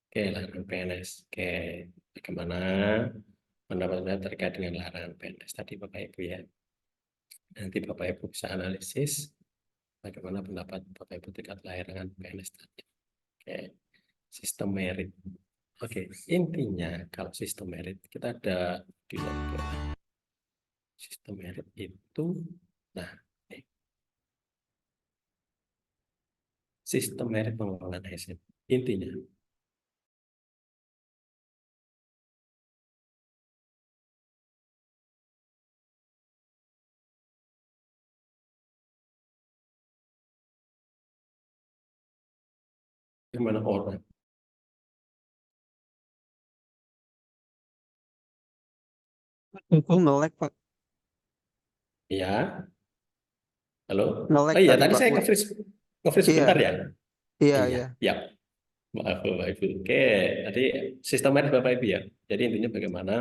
Oke, larangan PNS. Oke, bagaimana pendapatnya terkait dengan larangan PNS tadi Bapak Ibu ya. Nanti Bapak Ibu bisa analisis bagaimana pendapat Bapak Ibu terkait larangan PNS tadi. Oke, sistem merit. Oke, intinya kalau sistem merit kita ada di sistem merit itu, nah, sistem merit pengelolaan ASN. Intinya, gimana orang Nge-lag, Pak. ya, halo. Nge-lag Oh iya, tadi, tadi Pak. saya nge-freeze Iya, sebentar ya. iya, Iya, iya. ya. Maaf Bapak Ibu. Oke, tadi sistem merit Bapak Ibu ya. Jadi intinya bagaimana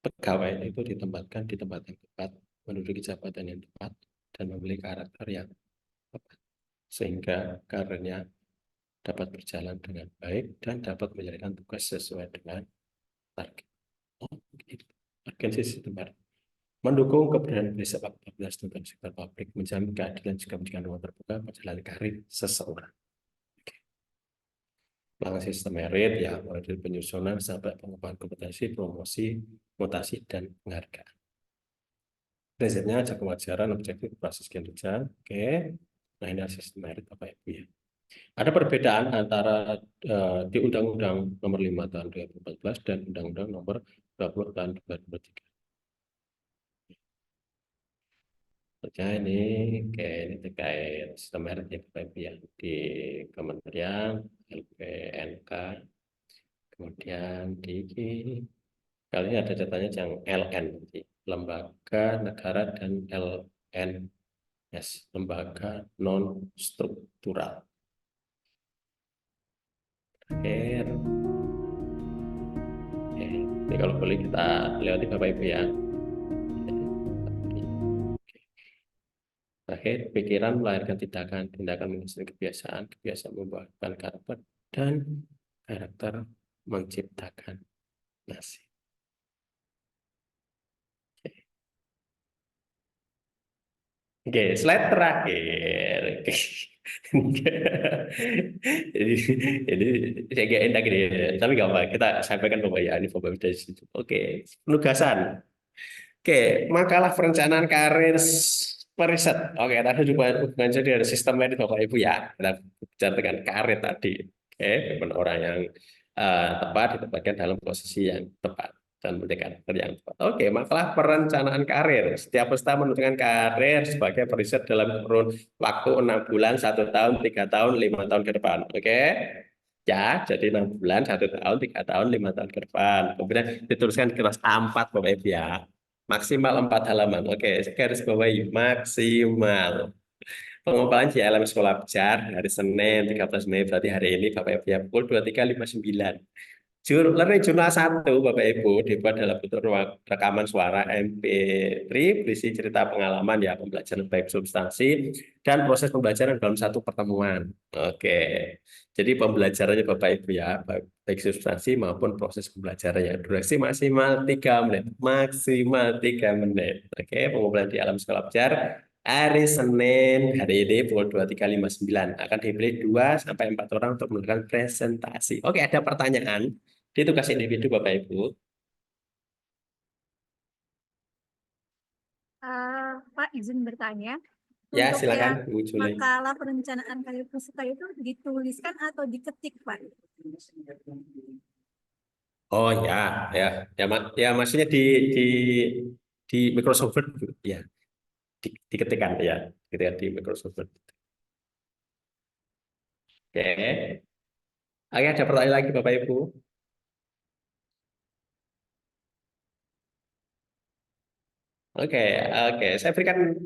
pegawai itu ditempatkan di tempat yang tepat, menduduki jabatan yang tepat, dan memiliki karakter yang tepat, sehingga karirnya dapat berjalan dengan baik dan dapat menjalankan tugas sesuai dengan target. Organisasi sistem merit mendukung keberadaan sepak bola tentang sektor publik, menjamin keadilan juga menjadikan ruang terbuka perjalanan karir seseorang. Pelanggan sistem merit ya, mulai dari penyusunan sampai pengembangan kompetensi, promosi, mutasi, dan penghargaan. Prinsipnya ada kewajaran, objektif, proses kinerja. Oke, nah ini sistem merit Bapak Ibu ya. Ada perbedaan antara di Undang-Undang Nomor 5 Tahun 2014 dan Undang-Undang Nomor 20 Tahun 2023. Ya ini, oke, ini terkait sistem merit ya Bapak Ibu ya di Kementerian LPNK, kemudian di kali ini ada datanya yang LN, jadi lembaga negara dan LNS, lembaga non struktural. Terakhir, oke, ini kalau boleh kita lewati Bapak Ibu ya. Terakhir, pikiran melahirkan tindakan, tindakan menghasilkan kebiasaan, kebiasaan membuahkan karakter, dan karakter menciptakan nasib. Oke, slide terakhir. Oke. Ini saya gak enak ini, tapi gak apa, kita sampaikan Bapak ya, ini Bapak dari situ. Oke, penugasan. Oke, makalah perencanaan karir periset. Oke, tadi juga hubungannya dengan sistem merit Bapak Ibu ya. Kita bicara dengan karir tadi. Oke, bagaimana orang yang tepat ditempatkan dalam posisi yang tepat dan memberikan karakter yang tepat. Oke, makalah perencanaan karir. Setiap peserta menentukan karir sebagai periset dalam kurun waktu 6 bulan, 1 tahun, 3 tahun, 5 tahun ke depan. Oke. Ya, jadi 6 bulan, 1 tahun, 3 tahun, 5 tahun ke depan. Kemudian dituliskan di kelas A4 Bapak Ibu ya. Maksimal 4 halaman. Oke, garis bawahi maksimal. Pengumpulan JLM Sekolah Belajar hari Senin 13 Mei, berarti hari ini Bapak Ibu ya, pukul 23.59. Learning Journal 1 Bapak Ibu dibuat dalam bentuk rekaman suara MP3 berisi cerita pengalaman ya, pembelajaran baik substansi dan proses pembelajaran dalam satu pertemuan. Oke. Jadi pembelajarannya Bapak Ibu ya, baik substansi maupun proses pembelajarannya. Durasi maksimal 3 menit. Maksimal 3 menit. Oke, pengumpulan di alam sekolah belajar hari Senin hari ini pukul 23.59. Akan dipilih 2-4 orang untuk melakukan presentasi. Oke, ada pertanyaan di tugas individu Bapak Ibu. Pak izin bertanya. Ya, Untuk silakan yang Bu Juli. makalah perencanaan karir peserta itu dituliskan atau diketik, Pak? Oh ya, ya maksudnya di Microsoft Word ya, diketikkan ya, diketikkan di Microsoft Word. Oke, oke, ada pertanyaan lagi Bapak Ibu? Oke, oke, saya berikan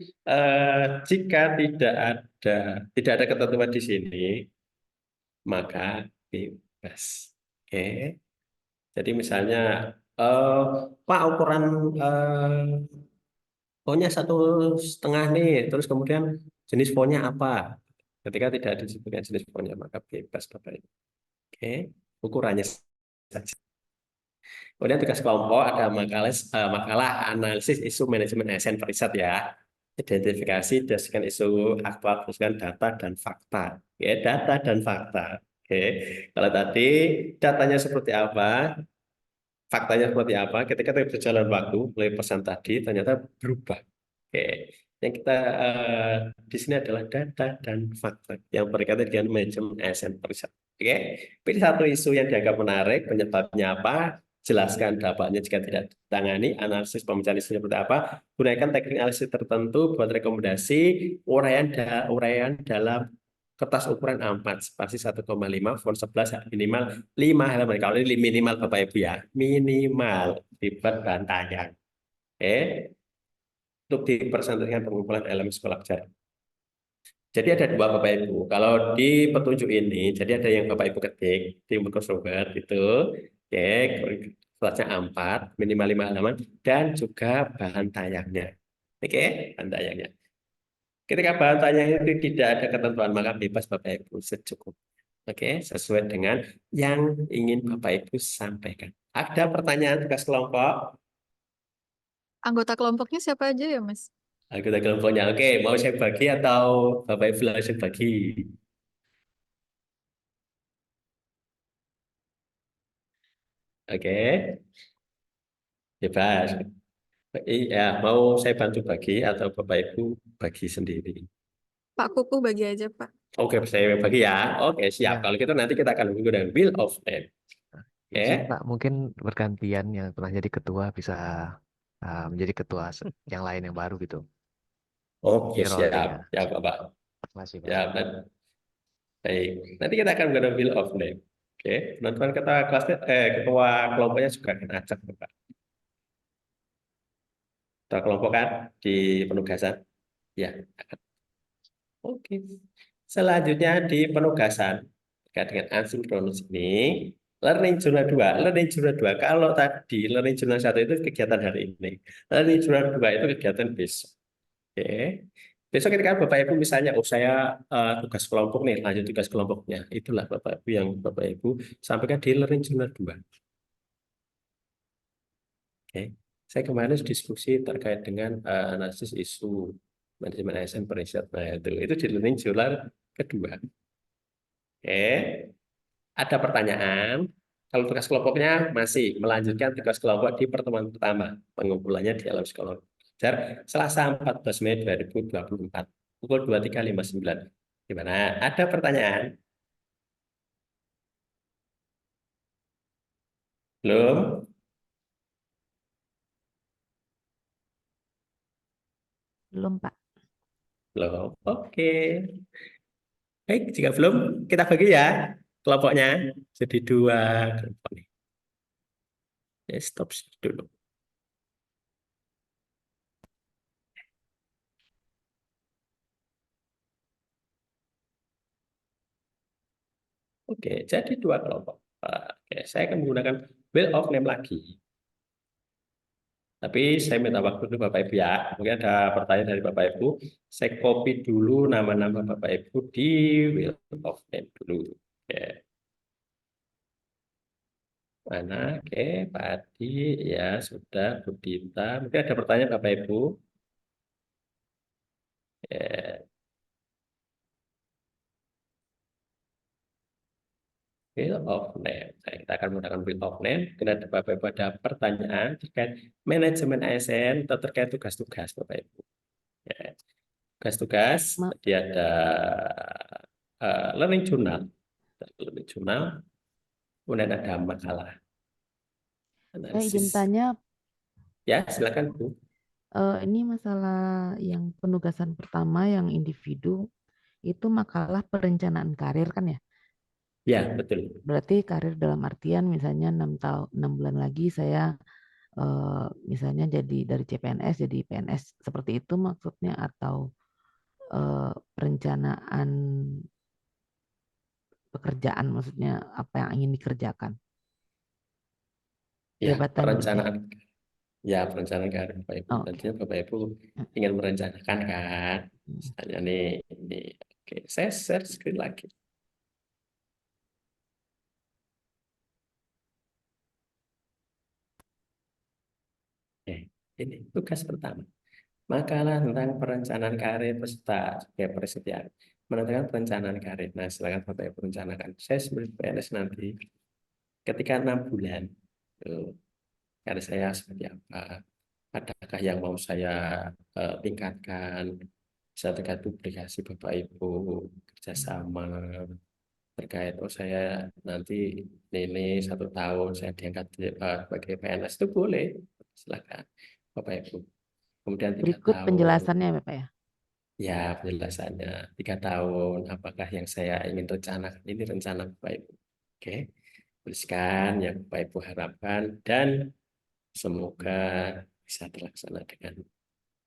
jika tidak ada ketentuan di sini, maka bebas. Oke, jadi misalnya Pak ukuran fontnya 1,5 nih, terus kemudian jenis fontnya apa? Ketika tidak disebutkan jenis fontnya, maka bebas Bapak Ibu. Oke, ukurannya saja. Kemudian tugas kelompok ada makalah analisis isu manajemen ASN periset ya. Identifikasi berdasarkan isu aktual berdasarkan data dan fakta. Oke, data dan fakta. Oke, kalau tadi datanya seperti apa, faktanya seperti apa, ketika berjalan waktu mulai pesan tadi ternyata berubah. Oke, yang kita di sini adalah data dan fakta yang berkaitan dengan manajemen ASN periset. Oke, pilih satu isu yang dianggap menarik, penyebabnya apa, jelaskan dampaknya jika tidak ditangani, analisis pemecahan isunya seperti apa, gunakan teknik analisis tertentu buat rekomendasi uraian dalam kertas ukuran A4 spasi 1,5 font 11 minimal 5 halaman. Kalau ini minimal Bapak Ibu ya, minimal dibuat bahan tayang. Oke, untuk dipresentasikan pengumpulan elemen sekolah belajar. Jadi ada 2 Bapak Ibu. Kalau di petunjuk ini, jadi ada yang Bapak Ibu ketik di Microsoft Word itu, oke, kelasnya A4, minimal 5 halaman, dan juga bahan tayangnya. Oke, bahan tayangnya. Ketika bahan tayangnya itu tidak ada ketentuan, maka bebas Bapak Ibu secukup. Oke, sesuai dengan yang ingin Bapak Ibu sampaikan. Ada pertanyaan tugas kelompok? Anggota kelompoknya siapa aja ya, Mas? Anggota kelompoknya. Oke, mau saya bagi atau Bapak Ibu langsung bagi? Oke, bebas. Iya, mau saya bantu bagi atau Bapak Ibu bagi sendiri? Pak Kuku bagi aja, Pak. Oke, saya bagi ya. Oke, siap. Ya. Kalau gitu nanti kita akan menggunakan Wheel of Time. Izin Pak, mungkin bergantian yang pernah jadi ketua bisa menjadi ketua yang lain yang baru gitu. Oke, Di role siap. ya. Ya, Bapak. Terima kasih, Pak. Ya, baik. Nanti kita akan menggunakan Wheel of Name. Oke, teman-teman ketua kelompoknya juga akan ajak, Bapak. Ketua kelompok kan di penugasan. Ya, akan. Oke. Selanjutnya di penugasan terkait dengan asinkronus ini, Learning Journal 2. Learning Journal 2, kalau tadi Learning Journal 1 itu kegiatan hari ini. Learning Journal 2 itu kegiatan besok. Oke. Besok ketika Bapak Ibu misalnya, oh saya tugas kelompok nih, lanjut tugas kelompoknya. Itulah Bapak Ibu yang Bapak Ibu sampaikan di Learning Journal 2. Oke. Saya kemarin diskusi terkait dengan analisis isu manajemen ASN periset. Nah, itu di Learning Journal kedua. Oke. Ada pertanyaan. Kalau tugas kelompoknya masih melanjutkan tugas kelompok di pertemuan pertama. Pengumpulannya di alam sekolah belajar Selasa 14 Mei 2024. Pukul 23.59. Gimana? Ada pertanyaan? Belum? Belum, Pak. Belum. Oke. Baik, jika belum, kita bagi ya kelompoknya. Jadi 2 kelompok nih. Ya, stop dulu. Oke, jadi 2 kelompok. Oke, saya akan menggunakan Wheel of Name lagi. Tapi saya minta waktu dulu Bapak Ibu ya. Mungkin ada pertanyaan dari Bapak Ibu. Saya copy dulu nama-nama Bapak Ibu di Wheel of Name dulu. Oke. Mana? Oke, Pak Adi ya sudah, Bu Dita. Mungkin ada pertanyaan Bapak Ibu. Oke. Wheel of Name. Nah, kita akan menggunakan Wheel of Name. Karena ada Bapak Ibu ada pertanyaan terkait manajemen ASN atau terkait tugas-tugas Bapak Ibu. Ya. Tugas-tugas, Ma- tadi ada Learning Journal. Learning Journal, kemudian ada makalah Saya izin analisis. tanya, Ya, silakan Bu. ini masalah yang penugasan pertama yang individu itu makalah perencanaan karir kan ya? Ya, betul. Berarti karir dalam artian misalnya 6 bulan lagi saya misalnya jadi dari CPNS jadi PNS seperti itu maksudnya atau perencanaan pekerjaan maksudnya apa yang ingin dikerjakan Ya, jabatannya berarti. perencanaan. Ya, perencanaan karir Bapak Ibu. Oh, oke. Nantinya Bapak Ibu ingin merencanakan kan. Misalnya nih, ini. Oke, saya share screen lagi. Oke, ini tugas pertama. Makalah tentang perencanaan karir peserta sebagai persediaan. Menentukan perencanaan karir. Nah, silakan Bapak Ibu rencanakan. Saya sebagai PNS nanti ketika 6 bulan, karir saya seperti apa? Adakah yang mau saya tingkatkan? Bisa terkait publikasi Bapak Ibu, kerjasama, terkait saya nanti ini 1 tahun saya diangkat sebagai PNS itu boleh. Silakan Bapak Ibu. Kemudian 3 berikut tahun. penjelasannya Bapak ya. Ya, penjelasannya 3 tahun, apakah yang saya ingin rencanakan ini rencana Bapak Ibu. Oke, tuliskan yang Bapak Ibu harapkan dan semoga bisa terlaksana dengan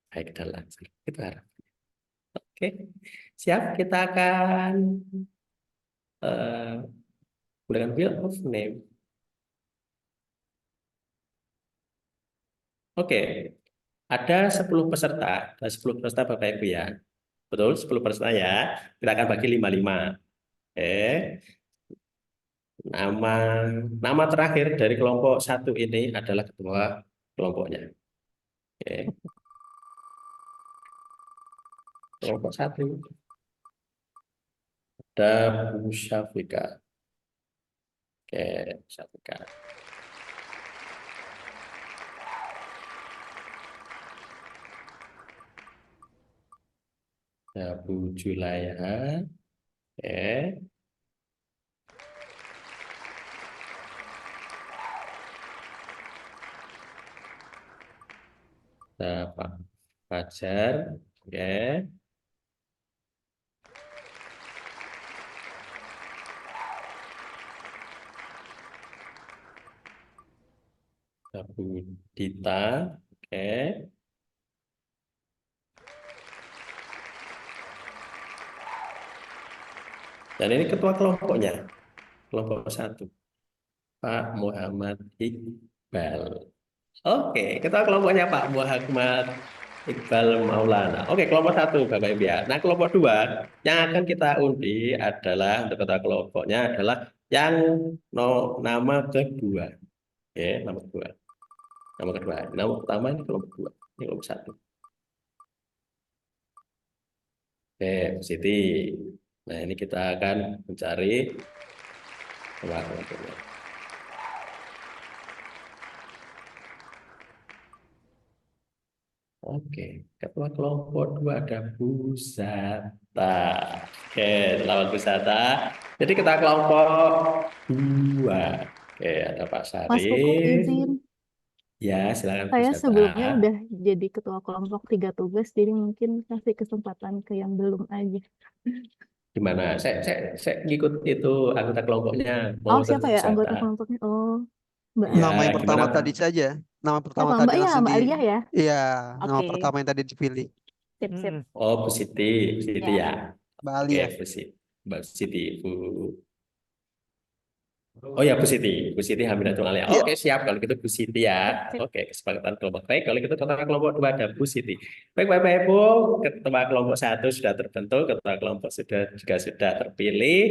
baik dan lancar. Itu harap. Oke, siap. Kita akan gunakan Wheel of Name. Oke, ada 10 peserta. Ada 10 peserta Bapak Ibu ya. Betul, 10 peserta ya. Kita akan bagi 5-5. Oke. Nama terakhir dari kelompok 1 ini adalah ketua kelompoknya. Oke. Kelompok 1 ada Bu Syafika. Oke, Syafika. Ada Bu Julaiha. Oke. Ada Pak Fajar. Oke. Bu Dita. Oke. Dan ini ketua kelompoknya. Kelompok 1. Pak Muhammad Iqbal. Oke, ketua kelompoknya Pak Muhammad Iqbal Maulana. Oke, kelompok 1 Bapak Ibu ya. Nah, kelompok 2 yang akan kita undi adalah untuk ketua kelompoknya adalah yang nama kedua. Oke, nama kedua. Nama kedua. Nama pertama ini kelompok 2. Ini kelompok 1. Oke, Siti. Nah, ini kita akan mencari ketua kelompoknya. Oke, ketua kelompok 2 ada Bu Zata. Oke, selamat Bu Zata. Jadi ketua kelompok 2. Oke, ada Pak Mas Kuku Sarif. izin, Ya, silakan Bu saya Zata. sebelumnya udah jadi ketua kelompok 3 tugas, jadi mungkin kasih kesempatan ke yang belum aja. Gimana? Saya ngikut itu anggota kelompoknya. Oh, Mau siapa Bu ya anggota Zata. kelompoknya? Oh, Mbak Ya, Nama yang pertama gimana? tadi saja. Nama pertama Apa tadi Mbak ya, langsung Mbak di. Alia ya? Iya, nama Oke, pertama yang tadi dipilih. sip, sip. Oh, Bu Siti. Bu Siti Ya. ya. Mbak Oke, Alia. Bu Siti. Mbak Siti, Bu. Oh ya, Bu Siti Hamidatul Alia. Iya. Oke, siap kalau gitu Bu Siti ya. Sip. Oke, kesepakatan kelompok. Baik, kalau gitu ketua kelompok 2 ada Bu Siti. Baik, Bapak Ibu, ketua kelompok 1 sudah terbentuk, ketua kelompok juga sudah terpilih,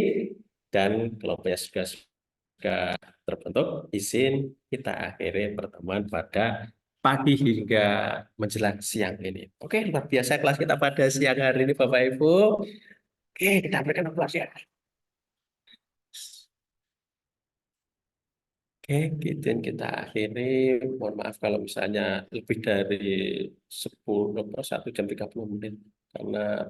dan kelompoknya sudah terbentuk. Izin kita akhiri pertemuan pada pagi hingga menjelang siang ini. Oke, luar biasa kelas kita pada siang hari ini, Bapak Ibu. Oke, kita berikan aplaus ya. Oke, gitu yang kita akhiri. Mohon maaf kalau misalnya lebih dari 1 jam 30 menit. Karena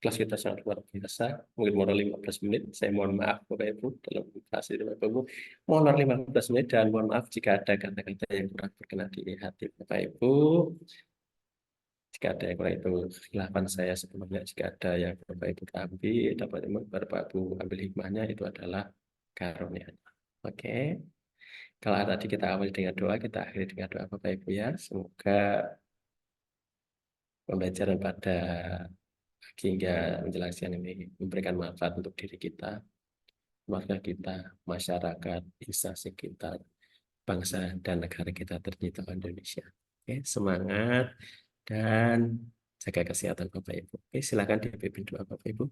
kelas kita sangat luar biasa. Mungkin modal 15 menit. Saya mohon maaf Bapak Ibu dalam kelas ini Bapak Ibu. Modal 15 menit dan mohon maaf jika ada kata-kata yang kurang berkenan di hati Bapak Ibu. Jika ada yang kurang itu khilafan saya sebelumnya. Jika ada yang Bapak Ibu ambil, dapat Bapak Ibu ambil hikmahnya, itu adalah karunia. Oke. Kalau tadi kita awali dengan doa, kita akhiri dengan doa Bapak Ibu ya. Semoga pembelajaran pada pagi hingga menjelang siang ini memberikan manfaat untuk diri kita, keluarga kita, masyarakat, instansi kita, bangsa dan negara kita tercinta Indonesia. Oke, semangat dan jaga kesehatan Bapak Ibu. Oke, silakan dipimpin doa Bapak Ibu.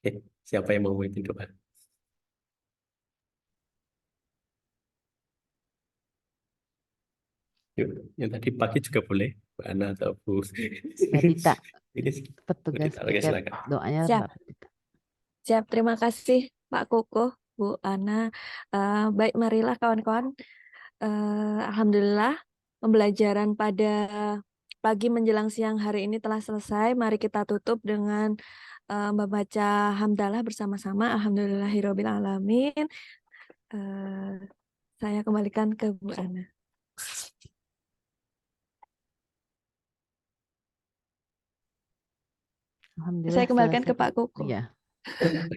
Oke, siapa yang mau memimpin doa? Yuk, yang tadi pagi juga boleh, Bu Ana atau Bu. Mbak Dita, Ini petugas Oke, piket silakan. doanya Siap. Mbak Dita. Siap, terima kasih Pak Koko, Bu Ana. Baik, marilah kawan-kawan. Alhamdulillah, pembelajaran pada pagi menjelang siang hari ini telah selesai. Mari kita tutup dengan membaca hamdalah bersama-sama. Alhamdulillahirabbil alamin. Saya kembalikan ke Bu Ana. Alhamdulillah Saya kembalikan ke selesai. Pak Koko. Iya.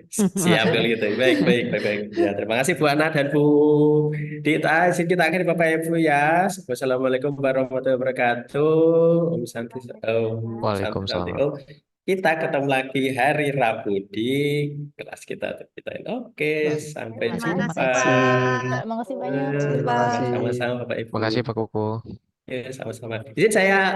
Siap kalau gitu. Baik. Ya, terima kasih Bu Ana dan Bu Dita. Izin kita akhiri Bapak Ibu ya. Wassalamualaikum warahmatullahi wabarakatuh. Om Santi, Om Santi, Santi. Waalaikumsalam. Oh, kita ketemu lagi hari Rabu di kelas kita. Oke, sampai Terima jumpa. kasih, Pak. Terima kasih banyak. Terima kasih. Sama-sama Bapak Ibu. Makasih Pak Kuku. Ya, sama-sama. Izin saya